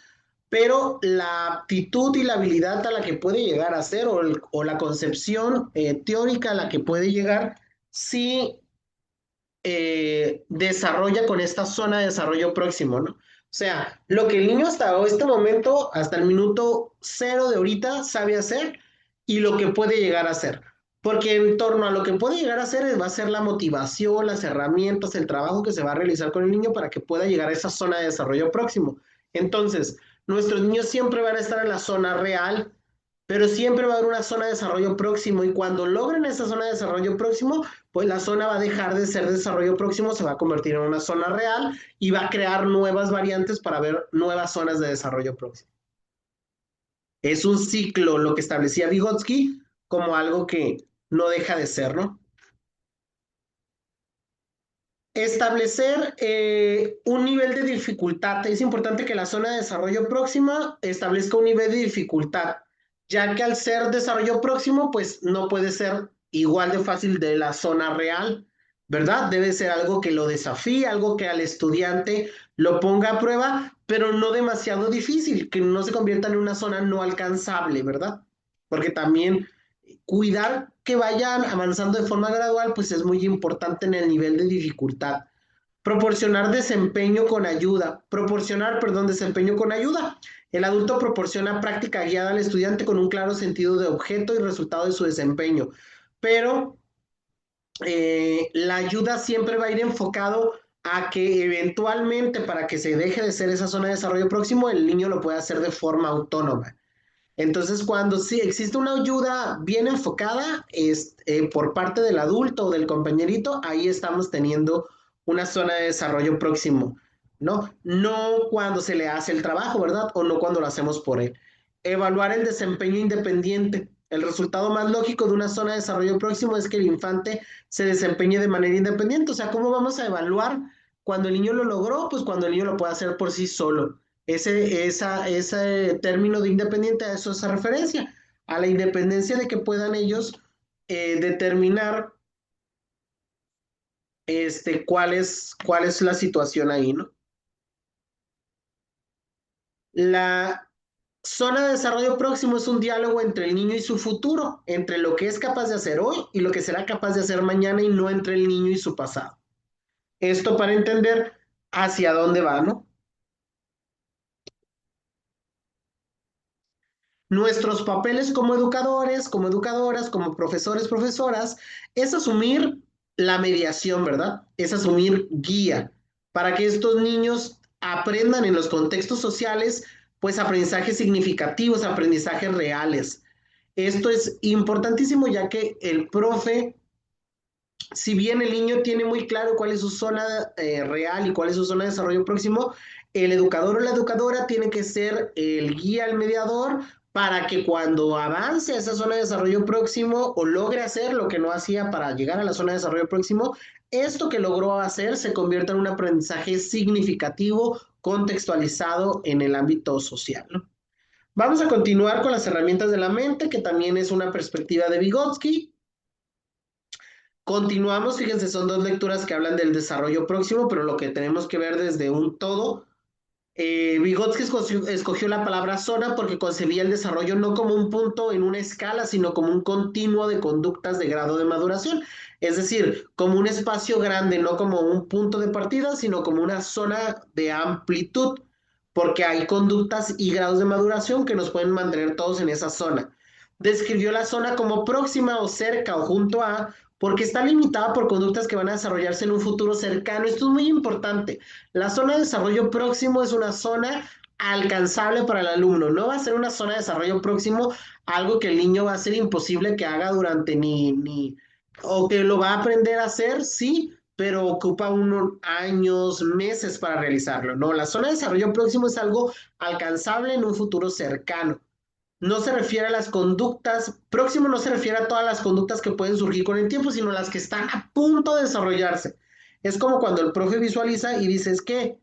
pero la aptitud y la habilidad a la que puede llegar a ser o la concepción teórica a la que puede llegar si desarrolla con esta zona de desarrollo próximo, ¿no? O sea, lo que el niño hasta este momento, hasta el minuto cero de ahorita, sabe hacer y lo que puede llegar a hacer. Porque en torno a lo que puede llegar a ser, va a ser la motivación, las herramientas, el trabajo que se va a realizar con el niño para que pueda llegar a esa zona de desarrollo próximo. Entonces, nuestros niños siempre van a estar en la zona real, pero siempre va a haber una zona de desarrollo próximo y cuando logren esa zona de desarrollo próximo, pues la zona va a dejar de ser desarrollo próximo, se va a convertir en una zona real y va a crear nuevas variantes para ver nuevas zonas de desarrollo próximo. Es un ciclo lo que establecía Vygotsky como algo que no deja de ser, ¿no? Establecer un nivel de dificultad. Es importante que la zona de desarrollo próxima establezca un nivel de dificultad, ya que al ser desarrollo próximo, pues no puede ser igual de fácil de la zona real, ¿verdad? Debe ser algo que lo desafíe, algo que al estudiante lo ponga a prueba, pero no demasiado difícil, que no se convierta en una zona no alcanzable, ¿verdad? Porque también cuidar que vayan avanzando de forma gradual, pues es muy importante en el nivel de dificultad. Proporcionar desempeño con ayuda, proporcionar, perdón, desempeño con ayuda. El adulto proporciona práctica guiada al estudiante con un claro sentido de objeto y resultado de su desempeño, pero la ayuda siempre va a ir enfocado a que eventualmente para que se deje de ser esa zona de desarrollo próximo, el niño lo pueda hacer de forma autónoma. Entonces, cuando sí existe una ayuda bien enfocada por parte del adulto o del compañerito, ahí estamos teniendo una zona de desarrollo próximo, ¿no? No cuando se le hace el trabajo, ¿verdad? O no cuando lo hacemos por él. Evaluar el desempeño independiente. El resultado más lógico de una zona de desarrollo próximo es que el infante se desempeñe de manera independiente. O sea, ¿cómo vamos a evaluar cuando el niño lo logró? Pues cuando el niño lo puede hacer por sí solo. Ese término de independiente a eso hace referencia, a la independencia de que puedan ellos determinar cuál es la situación ahí, ¿no? La zona de desarrollo próximo es un diálogo entre el niño y su futuro, entre lo que es capaz de hacer hoy y lo que será capaz de hacer mañana y no entre el niño y su pasado. Esto para entender hacia dónde va, ¿no? Nuestros papeles como educadores, como educadoras, como profesores, profesoras, es asumir la mediación, ¿verdad? Es asumir guía para que estos niños aprendan en los contextos sociales, pues aprendizajes significativos, aprendizajes reales. Esto es importantísimo ya que el profe, si bien el niño tiene muy claro cuál es su zona real y cuál es su zona de desarrollo próximo, el educador o la educadora tiene que ser el guía, el mediador, para que cuando avance a esa zona de desarrollo próximo o logre hacer lo que no hacía para llegar a la zona de desarrollo próximo, esto que logró hacer se convierta en un aprendizaje significativo, contextualizado en el ámbito social, ¿no? Vamos a continuar con las herramientas de la mente, que también es una perspectiva de Vygotsky. Continuamos, fíjense, son dos lecturas que hablan del desarrollo próximo, pero lo que tenemos que ver desde un todo. Vygotsky escogió la palabra zona porque concebía el desarrollo no como un punto en una escala, sino como un continuo de conductas de grado de maduración. Es decir, como un espacio grande, no como un punto de partida, sino como una zona de amplitud, porque hay conductas y grados de maduración que nos pueden mantener todos en esa zona. Describió la zona como próxima o cerca o junto a, porque está limitada por conductas que van a desarrollarse en un futuro cercano. Esto es muy importante. La zona de desarrollo próximo es una zona alcanzable para el alumno. No va a ser una zona de desarrollo próximo algo que el niño va a ser imposible que haga durante o que lo va a aprender a hacer, sí, pero ocupa unos años, meses para realizarlo. No, la zona de desarrollo próximo es algo alcanzable en un futuro cercano. No se refiere a las conductas, próximo no se refiere a todas las conductas que pueden surgir con el tiempo, sino las que están a punto de desarrollarse. Es como cuando el profe visualiza y dice, es que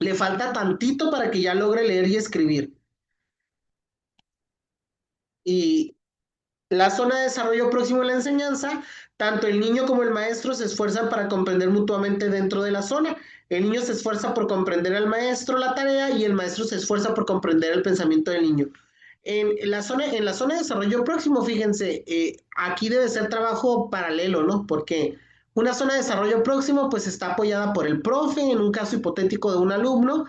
le falta tantito para que ya logre leer y escribir. Y la zona de desarrollo próximo de la enseñanza, tanto el niño como el maestro se esfuerzan para comprender mutuamente dentro de la zona. El niño se esfuerza por comprender al maestro la tarea y el maestro se esfuerza por comprender el pensamiento del niño. En la zona de desarrollo próximo, fíjense, aquí debe ser trabajo paralelo, ¿no? Porque una zona de desarrollo próximo pues está apoyada por el profe, en un caso hipotético de un alumno,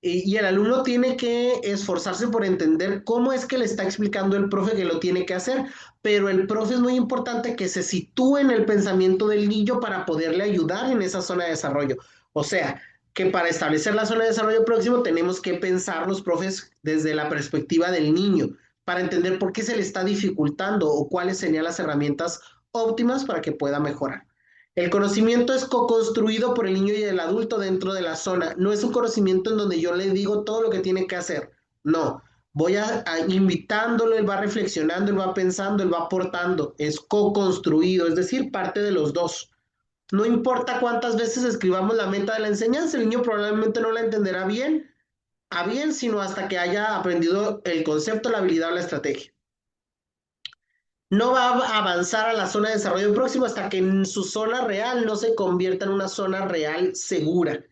y el alumno tiene que esforzarse por entender cómo es que le está explicando el profe que lo tiene que hacer, pero el profe es muy importante que se sitúe en el pensamiento del niño para poderle ayudar en esa zona de desarrollo. O sea, que para establecer la zona de desarrollo próximo tenemos que pensar los profes desde la perspectiva del niño, para entender por qué se le está dificultando o cuáles serían las herramientas óptimas para que pueda mejorar. El conocimiento es co-construido por el niño y el adulto dentro de la zona. No es un conocimiento en donde yo le digo todo lo que tiene que hacer. No, voy a invitándolo, él va reflexionando, él va pensando, él va aportando. Es co-construido, es decir, parte de los dos. No importa cuántas veces escribamos la meta de la enseñanza, el niño probablemente no la entenderá bien, a bien, sino hasta que haya aprendido el concepto, la habilidad o la estrategia. No va a avanzar a la zona de desarrollo próximo hasta que en su zona real no se convierta en una zona real segura.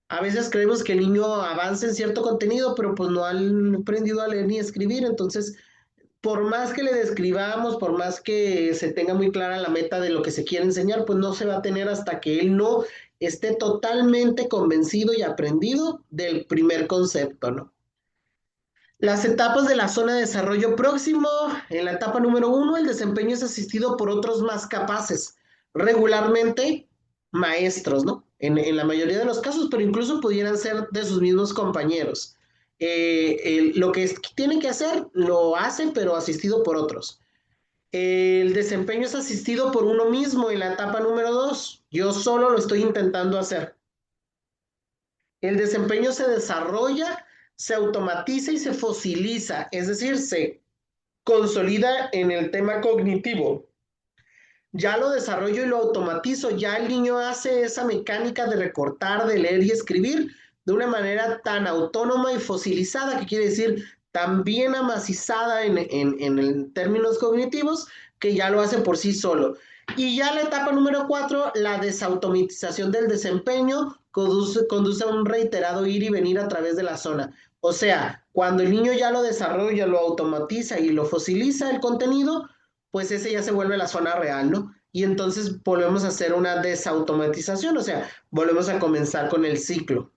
A veces creemos que el niño avanza en cierto contenido, pero pues no han aprendido a leer ni a escribir, entonces por más que le describamos, por más que se tenga muy clara la meta de lo que se quiere enseñar, pues no se va a tener hasta que él no esté totalmente convencido y aprendido del primer concepto, ¿no? Las etapas de la zona de desarrollo próximo, en la etapa número uno, el desempeño es asistido por otros más capaces, regularmente maestros, ¿no? En la mayoría de los casos, pero incluso pudieran ser de sus mismos compañeros. Lo que tiene que hacer, lo hace, pero asistido por otros. El desempeño es asistido por uno mismo en la etapa número dos. Yo solo lo estoy intentando hacer. El desempeño se desarrolla, se automatiza y se fosiliza, es decir, se consolida en el tema cognitivo. Ya lo desarrollo y lo automatizo, ya el niño hace esa mecánica de recortar, de leer y escribir de una manera tan autónoma y fosilizada, que quiere decir tan bien amacizada en términos cognitivos, que ya lo hace por sí solo. Y ya la etapa número cuatro, la desautomatización del desempeño, conduce a un reiterado ir y venir a través de la zona. O sea, cuando el niño ya lo desarrolla, lo automatiza y lo fosiliza el contenido, pues ese ya se vuelve la zona real, ¿no? Y entonces volvemos a hacer una desautomatización, o sea, volvemos a comenzar con el ciclo.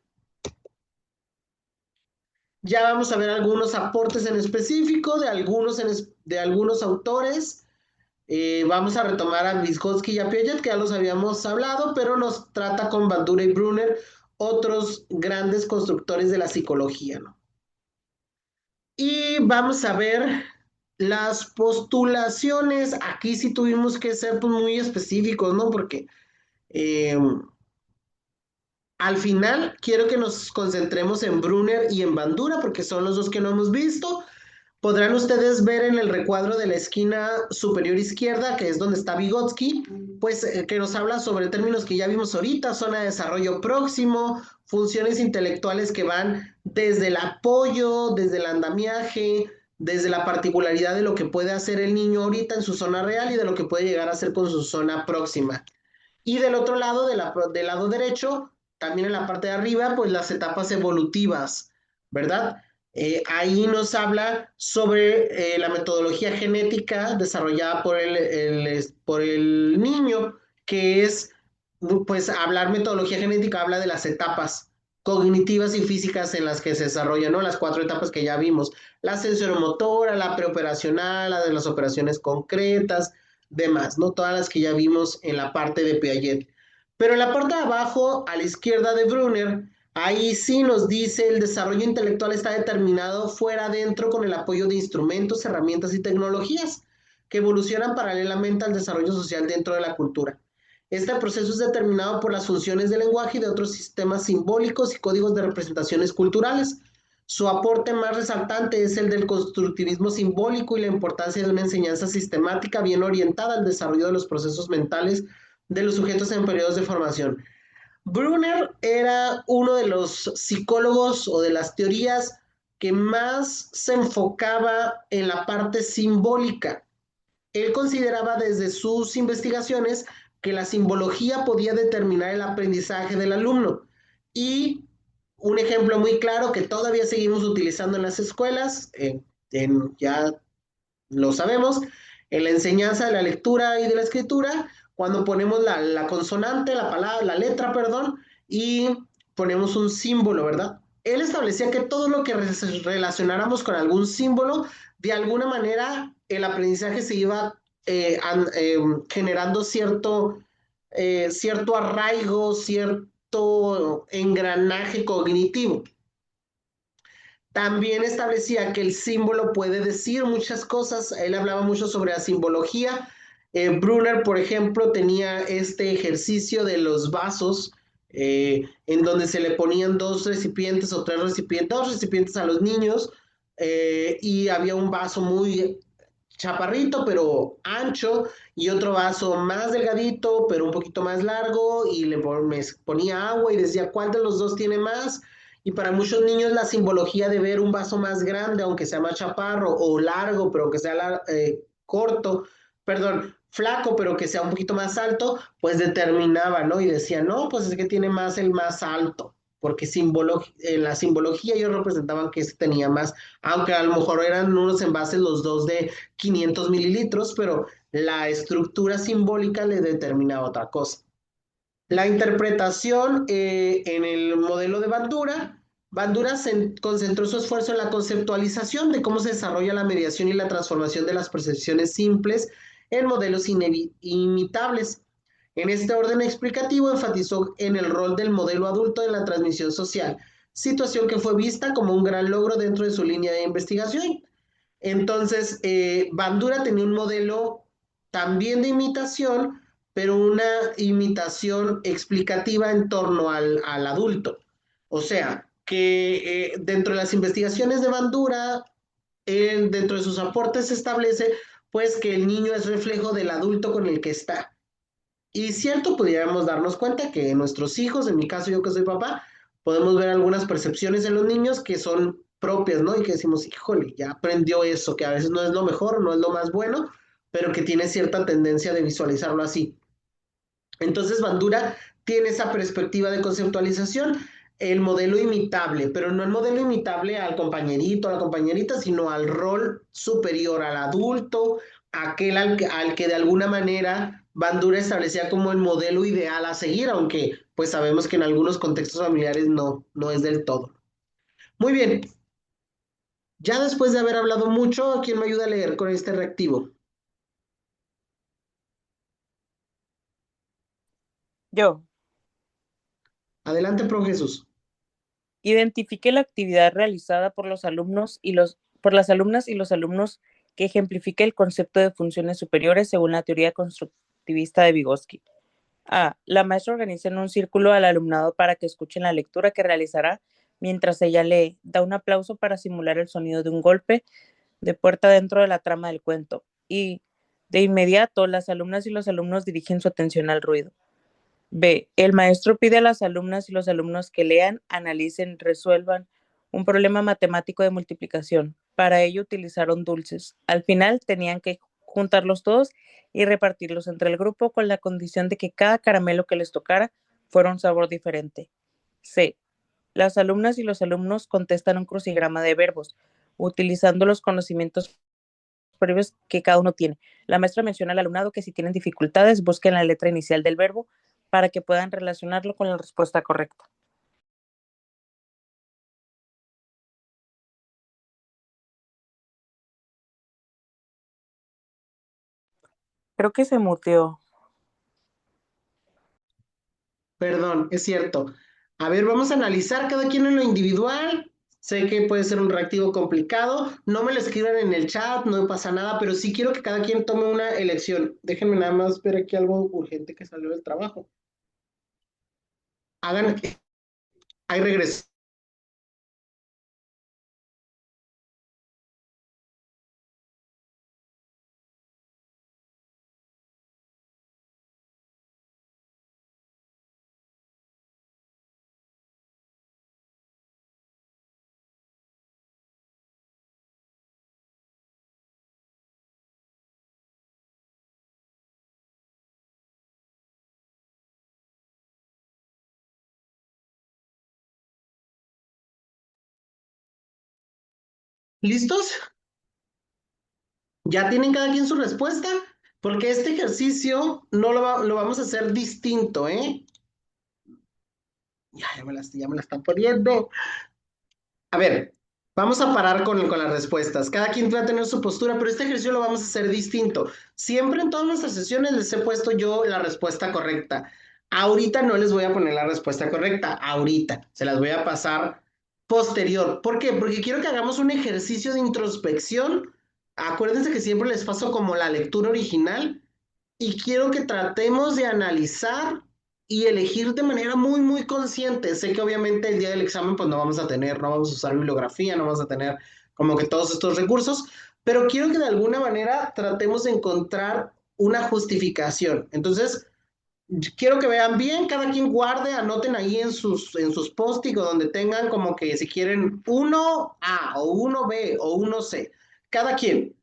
Ya vamos a ver algunos aportes en específico de algunos autores. Vamos a retomar a Vygotsky y a Piaget, que ya los habíamos hablado, pero nos trata con Bandura y Brunner, otros grandes constructores de la psicología, ¿no? Y vamos a ver las postulaciones. Aquí sí tuvimos que ser pues, muy específicos, ¿no? Porque eh, al final quiero que nos concentremos en Brunner y en Bandura, porque son los dos que no hemos visto. Podrán ustedes ver en el recuadro de la esquina superior izquierda, que es donde está Vygotsky, pues que nos habla sobre términos que ya vimos ahorita, zona de desarrollo próximo, funciones intelectuales que van desde el apoyo, desde el andamiaje, desde la particularidad de lo que puede hacer el niño ahorita en su zona real y de lo que puede llegar a hacer con su zona próxima. Y del otro lado, del lado derecho, también en la parte de arriba, pues las etapas evolutivas, ¿verdad? Ahí nos habla sobre la metodología genética desarrollada por el niño, que es, pues, hablar metodología genética, habla de las etapas cognitivas y físicas en las que se desarrollan, ¿no? Las cuatro etapas que ya vimos, la sensoromotora, la preoperacional, la de las operaciones concretas, demás, ¿no? Todas las que ya vimos en la parte de Piaget. Pero en la parte de abajo, a la izquierda de Brunner, ahí sí nos dice el desarrollo intelectual está determinado fuera dentro con el apoyo de instrumentos, herramientas y tecnologías que evolucionan paralelamente al desarrollo social dentro de la cultura. Este proceso es determinado por las funciones del lenguaje y de otros sistemas simbólicos y códigos de representaciones culturales. Su aporte más resaltante es el del constructivismo simbólico y la importancia de una enseñanza sistemática bien orientada al desarrollo de los procesos mentales de los sujetos en periodos de formación. Brunner era uno de los psicólogos o de las teorías que más se enfocaba en la parte simbólica. Él consideraba desde sus investigaciones que la simbología podía determinar el aprendizaje del alumno. Y un ejemplo muy claro que todavía seguimos utilizando en las escuelas, ya lo sabemos, en la enseñanza de la lectura y de la escritura, cuando ponemos la consonante, la palabra, la letra, perdón, y ponemos un símbolo, ¿verdad? él establecía que todo lo que relacionáramos con algún símbolo, de alguna manera el aprendizaje se iba generando cierto arraigo, cierto engranaje cognitivo. También establecía que el símbolo puede decir muchas cosas. Él hablaba mucho sobre la simbología. Brunner, por ejemplo, tenía este ejercicio de los vasos, en donde se le ponían dos recipientes o tres recipientes, dos recipientes a los niños, y había un vaso muy chaparrito, pero ancho, y otro vaso más delgadito, pero un poquito más largo, y me ponía agua y decía cuál de los dos tiene más. Y para muchos niños la simbología de ver un vaso más grande, aunque sea más chaparro, o largo, pero que sea corto, perdón, flaco, pero que sea un poquito más alto, pues determinaba, ¿no? Y decía, no, pues es que tiene más el más alto, porque en la simbología ellos representaban que ese tenía más, aunque a lo mejor eran unos envases los dos de 500 mililitros, pero la estructura simbólica le determinaba otra cosa. La interpretación en el modelo de Bandura, Bandura concentró su esfuerzo en la conceptualización de cómo se desarrolla la mediación y la transformación de las percepciones simples en modelos imitables. En este orden explicativo enfatizó en el rol del modelo adulto en la transmisión social, situación que fue vista como un gran logro dentro de su línea de investigación. Entonces, Bandura tenía un modelo también de imitación, pero una imitación explicativa en torno al adulto. O sea, que dentro de las investigaciones de Bandura, dentro de sus aportes se establece pues que el niño es reflejo del adulto con el que está. Y cierto, pudiéramos darnos cuenta que nuestros hijos, en mi caso yo que soy papá, podemos ver algunas percepciones en los niños que son propias, ¿no? Y que decimos, híjole, ya aprendió eso, que a veces no es lo mejor, no es lo más bueno, pero que tiene cierta tendencia de visualizarlo así. Entonces, Bandura tiene esa perspectiva de conceptualización, el modelo imitable, pero no el modelo imitable al compañerito, a la compañerita, sino al rol superior, al adulto, aquel al que de alguna manera Bandura establecía como el modelo ideal a seguir, aunque pues sabemos que en algunos contextos familiares no es del todo. Muy bien, ya después de haber hablado mucho, ¿quién me ayuda a leer con este reactivo? Yo, Adelante, Pro Jesús. identifique la actividad realizada por los alumnos y por las alumnas y los alumnos que ejemplifique el concepto de funciones superiores según la teoría constructivista de Vygotsky. A. La maestra organiza en un círculo al alumnado para que escuchen la lectura que realizará mientras ella lee. Da un aplauso para simular el sonido de un golpe de puerta dentro de la trama del cuento. Y de inmediato, las alumnas y los alumnos dirigen su atención al ruido. B. El maestro pide a las alumnas y los alumnos que lean, analicen, resuelvan un problema matemático de multiplicación. Para ello utilizaron dulces. Al final tenían que juntarlos todos y repartirlos entre el grupo con la condición de que cada caramelo que les tocara fuera un sabor diferente. C. Las alumnas y los alumnos contestan un crucigrama de verbos, utilizando los conocimientos previos que cada uno tiene. La maestra menciona al alumnado que si tienen dificultades, busquen la letra inicial del verbo para que puedan relacionarlo con la respuesta correcta. Creo que se muteó. Perdón, es cierto. A ver, vamos a analizar cada quien en lo individual. Sé que puede ser un reactivo complicado. No me lo escriban en el chat, no pasa nada, pero sí quiero que cada quien tome una elección. Déjenme nada más ver aquí algo urgente que salió del trabajo. Hagan, ahí regreso. ¿Listos? ¿Ya tienen cada quien su respuesta? Porque este ejercicio no lo vamos a hacer distinto, ¿eh? Ya me la están poniendo. A ver, vamos a parar con las respuestas. Cada quien va a tener su postura, pero este ejercicio lo vamos a hacer distinto. Siempre en todas nuestras sesiones les he puesto yo la respuesta correcta. Ahorita no les voy a poner la respuesta correcta, ahorita. Se las voy a pasar posterior. ¿Por qué? Porque quiero que hagamos un ejercicio de introspección. Acuérdense que siempre les paso como la lectura original y quiero que tratemos de analizar y elegir de manera muy, muy consciente. Sé que obviamente el día del examen pues no vamos a tener, no vamos a usar bibliografía, no vamos a tener como que todos estos recursos, pero quiero que de alguna manera tratemos de encontrar una justificación. Entonces, quiero que vean bien, cada quien guarde, anoten ahí en sus post-it o donde tengan como que si quieren uno A o uno B o uno C, cada quien.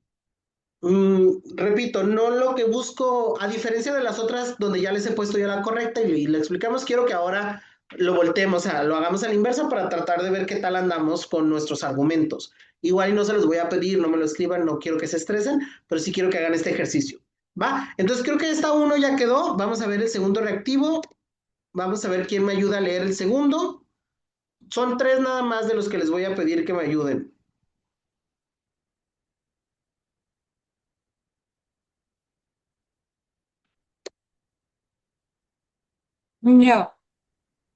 Repito, no lo que busco, a diferencia de las otras donde ya les he puesto ya la correcta y le explicamos, quiero que ahora lo volteemos, o sea, lo hagamos a la inversa para tratar de ver qué tal andamos con nuestros argumentos. Igual y no se los voy a pedir, no me lo escriban, no quiero que se estresen, pero sí quiero que hagan este ejercicio. ¿Va? Entonces creo que esta uno ya quedó. Vamos a ver el segundo reactivo. Vamos a ver quién me ayuda a leer el segundo. Son tres nada más de los que les voy a pedir que me ayuden. Yo.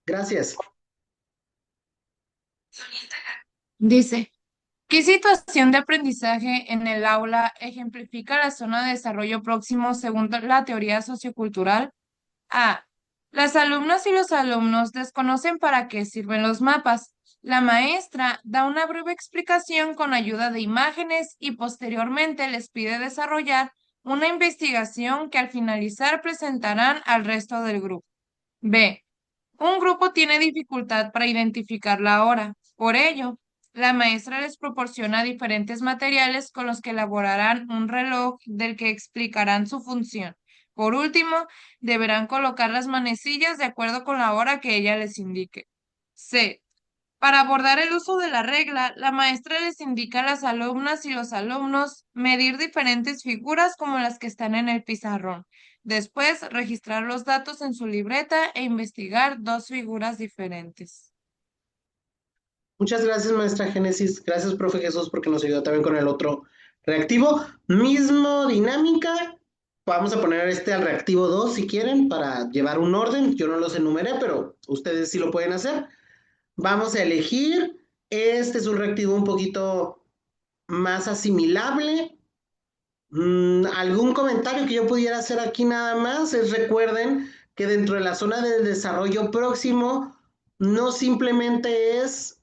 Gracias. Dice, ¿qué situación de aprendizaje en el aula ejemplifica la zona de desarrollo próximo según la teoría sociocultural? A. Las alumnas y los alumnos desconocen para qué sirven los mapas. La maestra da una breve explicación con ayuda de imágenes y posteriormente les pide desarrollar una investigación que al finalizar presentarán al resto del grupo. B. Un grupo tiene dificultad para identificar la hora. Por ello, la maestra les proporciona diferentes materiales con los que elaborarán un reloj del que explicarán su función. Por último, deberán colocar las manecillas de acuerdo con la hora que ella les indique. C. Para abordar el uso de la regla, la maestra les indica a las alumnas y los alumnos medir diferentes figuras como las que están en el pizarrón. Después, registrar los datos en su libreta e investigar dos figuras diferentes. Muchas gracias, maestra Génesis. Gracias, profe Jesús, porque nos ayudó también con el otro reactivo. Mismo dinámica. Vamos a poner este al reactivo 2 si quieren para llevar un orden. Yo no los enumeré, pero ustedes sí lo pueden hacer. Vamos a elegir. Este es un reactivo un poquito más asimilable. Algún comentario que yo pudiera hacer aquí nada más es recuerden que dentro de la zona del desarrollo próximo no simplemente es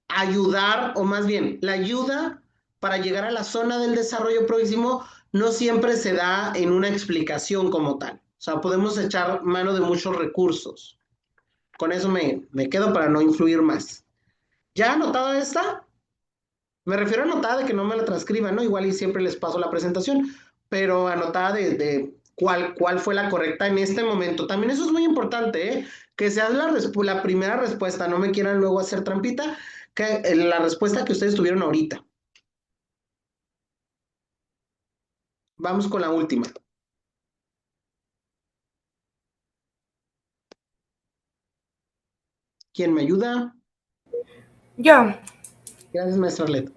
ayudar, o más bien, la ayuda para llegar a la zona del desarrollo próximo no siempre se da en una explicación como tal. O sea, podemos echar mano de muchos recursos. Con eso me quedo para no influir más. ¿Ya anotada esta? Me refiero a anotada de que no me la transcriban, ¿no? Igual y siempre les paso la presentación, pero anotada de cuál fue la correcta en este momento. También eso es muy importante, ¿eh? Que sea la primera respuesta, no me quieran luego hacer trampita, que la respuesta que ustedes tuvieron ahorita. Vamos con la última. ¿Quién me ayuda? Yo. Gracias, maestra Arlet.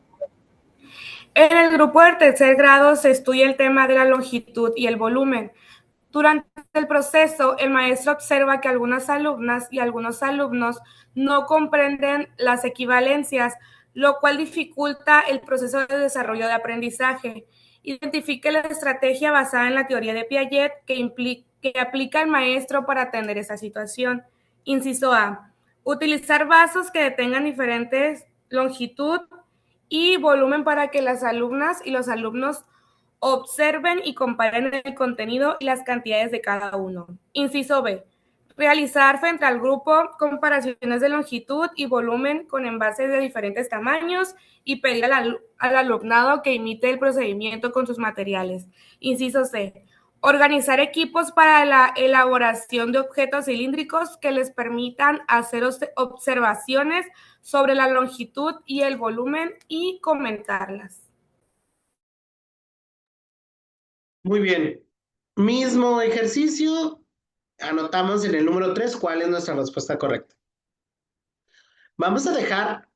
En el grupo del tercer grado se estudia el tema de la longitud y el volumen. Durante el proceso, el maestro observa que algunas alumnas y algunos alumnos no comprenden las equivalencias, lo cual dificulta el proceso de desarrollo de aprendizaje. Identifique la estrategia basada en la teoría de Piaget que aplica el maestro para atender esa situación. Inciso A. Utilizar vasos que tengan diferentes longitud y volumen para que las alumnas y los alumnos observen y comparen el contenido y las cantidades de cada uno. Inciso B. Realizar frente al grupo comparaciones de longitud y volumen con envases de diferentes tamaños y pedir al alumnado que imite el procedimiento con sus materiales. Inciso C. Organizar equipos para la elaboración de objetos cilíndricos que les permitan hacer observaciones sobre la longitud y el volumen y comentarlas. Muy bien. Mismo ejercicio. Anotamos en el número 3 cuál es nuestra respuesta correcta. Vamos a dejar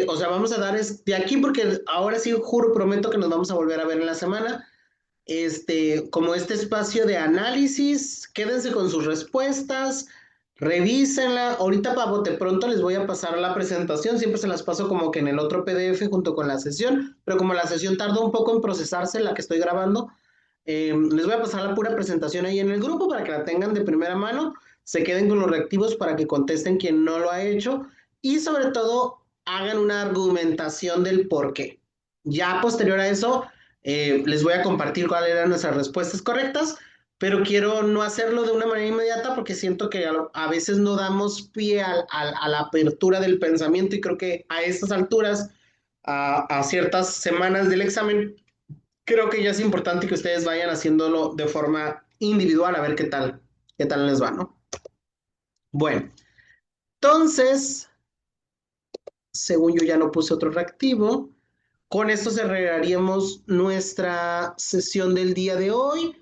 O sea, vamos a dar de aquí porque ahora sí juro, prometo que nos vamos a volver a ver en la semana. Como este espacio de análisis, quédense con sus respuestas, revísenla. Ahorita para bote pronto les voy a pasar la presentación, siempre se las paso como que en el otro PDF junto con la sesión, pero como la sesión tardó un poco en procesarse, la que estoy grabando, les voy a pasar la pura presentación ahí en el grupo para que la tengan de primera mano, se queden con los reactivos para que contesten quien no lo ha hecho y sobre todo hagan una argumentación del por qué. Ya posterior a eso, les voy a compartir cuáles eran nuestras respuestas correctas, pero quiero no hacerlo de una manera inmediata porque siento que a veces no damos pie a la apertura del pensamiento y creo que a estas alturas, a ciertas semanas del examen, creo que ya es importante que ustedes vayan haciéndolo de forma individual a ver qué tal les va, ¿no? Bueno, entonces, según yo ya no puse otro reactivo, con esto cerraríamos nuestra sesión del día de hoy.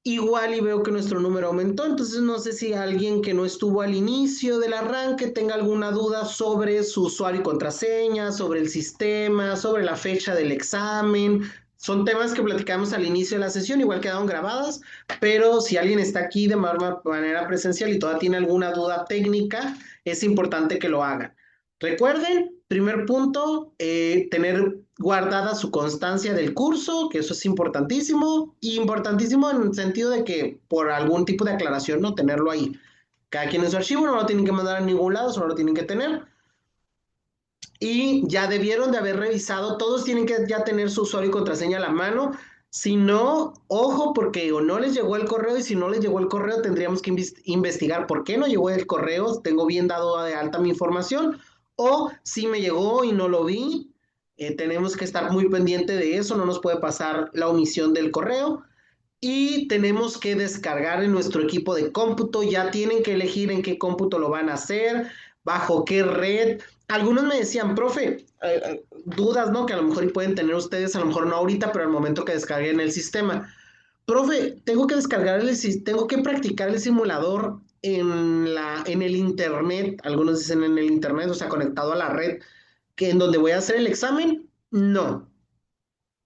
Igual y veo que nuestro número aumentó, entonces no sé si alguien que no estuvo al inicio del arranque tenga alguna duda sobre su usuario y contraseña, sobre el sistema, sobre la fecha del examen. Son temas que platicamos al inicio de la sesión, igual quedaron grabadas, pero si alguien está aquí de manera presencial y todavía tiene alguna duda técnica, es importante que lo hagan. Recuerden, primer punto, tener guardada su constancia del curso, que eso es importantísimo, y importantísimo en el sentido de que por algún tipo de aclaración no tenerlo ahí. Cada quien en su archivo, no lo tienen que mandar a ningún lado, solo lo tienen que tener. Y ya debieron de haber revisado, todos tienen que ya tener su usuario y contraseña a la mano. Si no, ojo, porque o no les llegó el correo y si no les llegó el correo tendríamos que investigar por qué no llegó el correo, tengo bien dado de alta mi información, o si me llegó y no lo vi, tenemos que estar muy pendiente de eso, no nos puede pasar la omisión del correo y tenemos que descargar en nuestro equipo de cómputo, ya tienen que elegir en qué cómputo lo van a hacer, bajo qué red. Algunos me decían, profe, dudas, ¿no? Que a lo mejor y pueden tener ustedes, a lo mejor no ahorita, pero al momento que descarguen el sistema. Profe, tengo que tengo que practicar el simulador en el internet, algunos dicen en el internet, o sea, conectado a la red, que en donde voy a hacer el examen, no.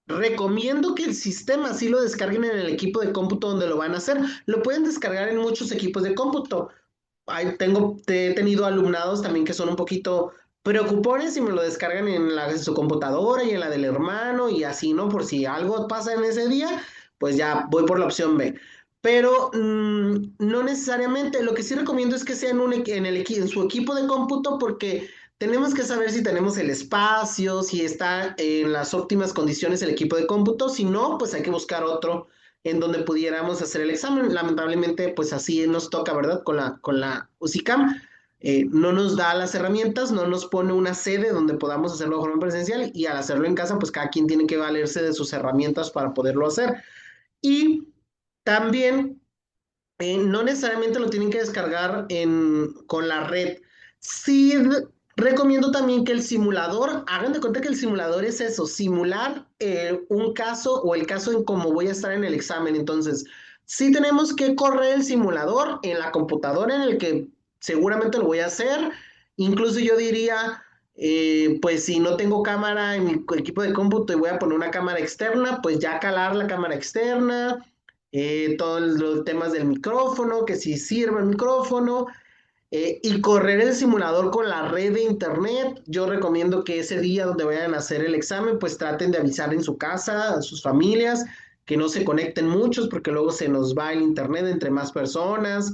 Recomiendo que el sistema sí lo descarguen en el equipo de cómputo donde lo van a hacer. Lo pueden descargar en muchos equipos de cómputo. He tenido alumnados también que son un poquito preocupones y me lo descargan en su computadora y en la del hermano y así, ¿no? Por si algo pasa en ese día, pues ya voy por la opción B. Pero no necesariamente, lo que sí recomiendo es que sea en su equipo de cómputo porque tenemos que saber si tenemos el espacio, si está en las óptimas condiciones el equipo de cómputo, si no, pues hay que buscar otro en donde pudiéramos hacer el examen. Lamentablemente, pues así nos toca, ¿verdad? Con la UCICAM. No nos da las herramientas, no nos pone una sede donde podamos hacerlo de forma presencial y al hacerlo en casa, pues cada quien tiene que valerse de sus herramientas para poderlo hacer. Y también no necesariamente lo tienen que descargar con la red. Sí, recomiendo también que el simulador, hagan de cuenta que el simulador es eso, simular un caso o el caso en cómo voy a estar en el examen. Entonces, sí tenemos que correr el simulador en la computadora en el que seguramente lo voy a hacer. Incluso yo diría, pues si no tengo cámara en mi equipo de cómputo y voy a poner una cámara externa, pues ya calar la cámara externa, todos los temas del micrófono, que si sirve el micrófono, y correr el simulador con la red de internet. Yo recomiendo que ese día donde vayan a hacer el examen, pues traten de avisar en su casa, a sus familias, que no se conecten muchos, porque luego se nos va el internet entre más personas,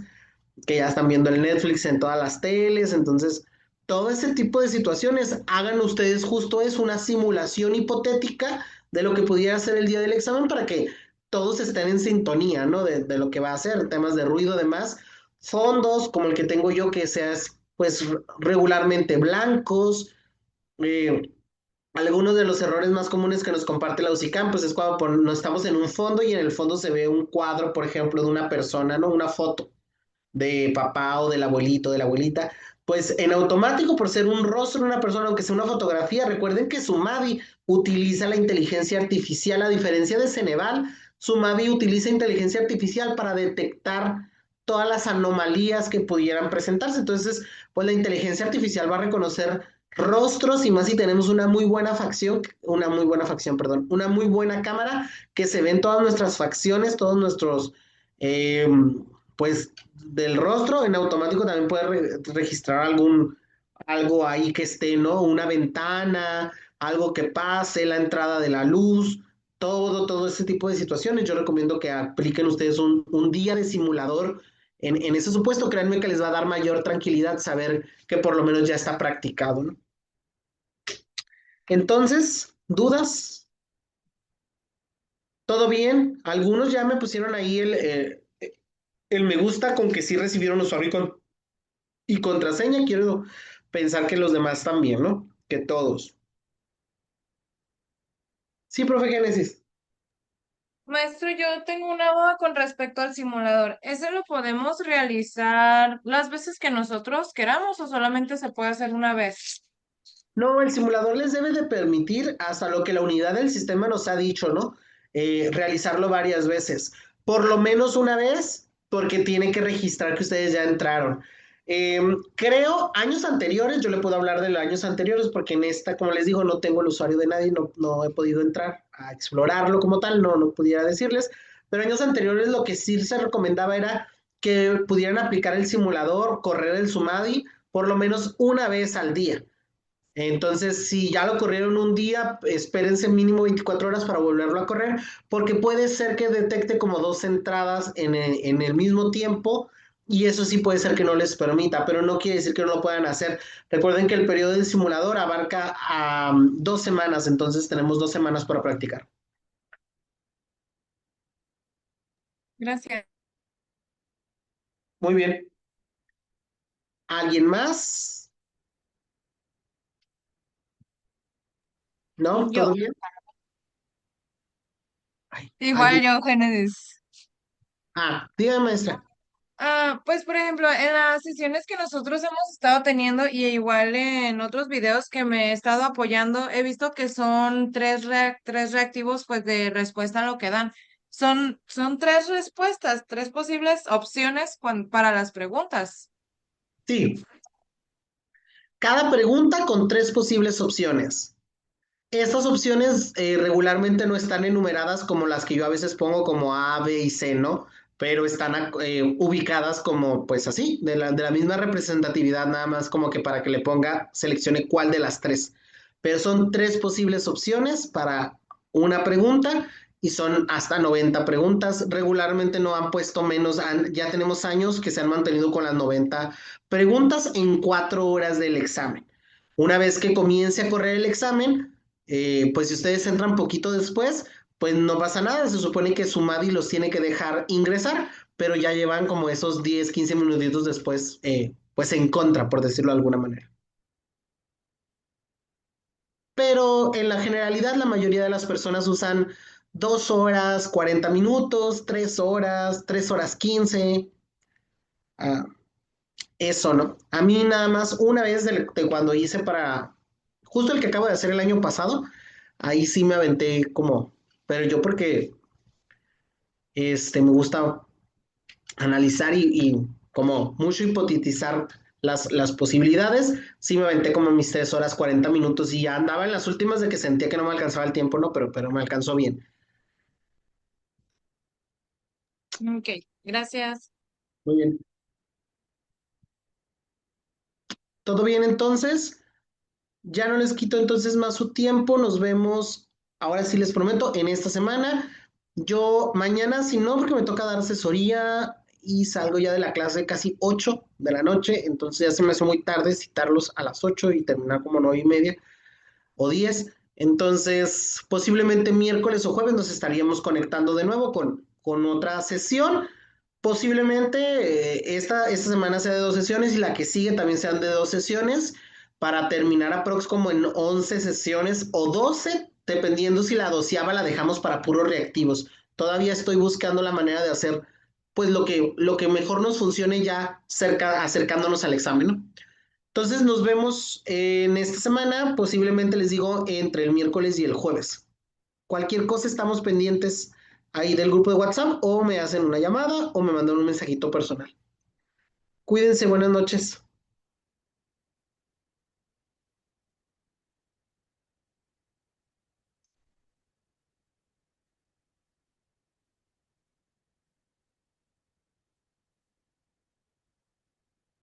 que ya están viendo el Netflix en todas las teles, entonces... Todo ese tipo de situaciones, hagan ustedes justo eso, una simulación hipotética de lo que pudiera ser el día del examen para que todos estén en sintonía, ¿no? De lo que va a hacer, temas de ruido, demás. Fondos, como el que tengo yo, que seas, pues, regularmente blancos. Eh, Algunos de los errores más comunes que nos comparte la UCICAM, pues es cuando no estamos en un fondo y en el fondo se ve un cuadro, por ejemplo, de una persona, ¿no? Una foto de papá o del abuelito, de la abuelita, pues en automático, por ser un rostro de una persona, aunque sea una fotografía, recuerden que Sumavi utiliza la inteligencia artificial, a diferencia de Ceneval, Sumavi utiliza inteligencia artificial para detectar todas las anomalías que pudieran presentarse. Entonces, pues la inteligencia artificial va a reconocer rostros y más si tenemos perdón, una muy buena cámara que se ven todas nuestras facciones, todos nuestros, eh, pues del rostro, en automático también puede registrar algo ahí que esté, ¿no? Una ventana, algo que pase, la entrada de la luz, todo ese tipo de situaciones. Yo recomiendo que apliquen ustedes un día de simulador en ese supuesto. Créanme que les va a dar mayor tranquilidad saber que por lo menos ya está practicado, ¿no? Entonces, ¿dudas? ¿Todo bien? Algunos ya me pusieron ahí el me gusta con que sí recibieron usuario y contraseña. Quiero pensar que los demás también, ¿no? Que todos. Sí, profe Génesis. Maestro, yo tengo una duda con respecto al simulador. ¿Ese lo podemos realizar las veces que nosotros queramos o solamente se puede hacer una vez? No, el simulador les debe de permitir, hasta lo que la unidad del sistema nos ha dicho, ¿no? Realizarlo varias veces. Por lo menos una vez, porque tiene que registrar que ustedes ya entraron. Creo, años anteriores, yo le puedo hablar de los años anteriores, porque en esta, como les digo, no tengo el usuario de nadie, no he podido entrar a explorarlo como tal, no pudiera decirles. Pero años anteriores lo que sí se recomendaba era que pudieran aplicar el simulador, correr el Sumadi, por lo menos una vez al día. Entonces, si ya lo corrieron un día, espérense mínimo 24 horas para volverlo a correr, porque puede ser que detecte como dos entradas en el mismo tiempo y eso sí puede ser que no les permita, pero no quiere decir que no lo puedan hacer. Recuerden que el periodo del simulador abarca 2 semanas, entonces tenemos 2 semanas para practicar. Gracias. Muy bien. ¿Alguien más? ¿No? Yo, ¿Todo bien? Ay, igual ¿alguien? yo, Génesis. Dígame, maestra. Pues por ejemplo, en las sesiones que nosotros hemos estado teniendo y igual en otros videos que me he estado apoyando, he visto que son tres reactivos pues de respuesta a lo que dan. Son tres respuestas, tres posibles opciones para las preguntas. Sí, cada pregunta con 3 posibles opciones. Estas opciones regularmente no están enumeradas como las que yo a veces pongo como A, B y C, ¿no? Pero están ubicadas como, pues así, de la misma representatividad, nada más como que para que le ponga, seleccione cuál de las tres. Pero son 3 posibles opciones para una pregunta y son hasta 90 preguntas. Regularmente no han puesto menos, ya tenemos años que se han mantenido con las 90 preguntas en 4 horas del examen. Una vez que comience a correr el examen, pues si ustedes entran poquito después, pues no pasa nada, se supone que su MADI los tiene que dejar ingresar, pero ya llevan como esos 10, 15 minutitos después, pues en contra, por decirlo de alguna manera. Pero en la generalidad la mayoría de las personas usan 2 horas, 40 minutos, 3 horas, 3 horas 15, ah, eso, ¿no? A mí nada más una vez de cuando hice para, justo el que acabo de hacer el año pasado, ahí sí me aventé como, pero yo porque me gusta analizar y como mucho hipotetizar las posibilidades, sí me aventé como mis 3 horas 40 minutos y ya andaba en las últimas de que sentía que no me alcanzaba el tiempo, ¿no? Pero me alcanzó bien. Ok, gracias. Muy bien. ¿Todo bien entonces? Ya no les quito entonces más su tiempo. Nos vemos, ahora sí les prometo, en esta semana. Yo mañana, si no, porque me toca dar asesoría y salgo ya de la clase casi 8 de la noche, entonces ya se me hace muy tarde citarlos a las 8 y terminar como 9:30 o 10. Entonces, posiblemente miércoles o jueves nos estaríamos conectando de nuevo con otra sesión. Posiblemente esta semana sea de 2 sesiones y la que sigue también sean de 2 sesiones para terminar aprox como en 11 sesiones o 12, dependiendo si la doceava la dejamos para puros reactivos. Todavía estoy buscando la manera de hacer pues lo que mejor nos funcione ya acercándonos al examen, ¿no? Entonces nos vemos en esta semana, posiblemente les digo entre el miércoles y el jueves. Cualquier cosa estamos pendientes ahí del grupo de WhatsApp o me hacen una llamada o me mandan un mensajito personal. Cuídense, buenas noches.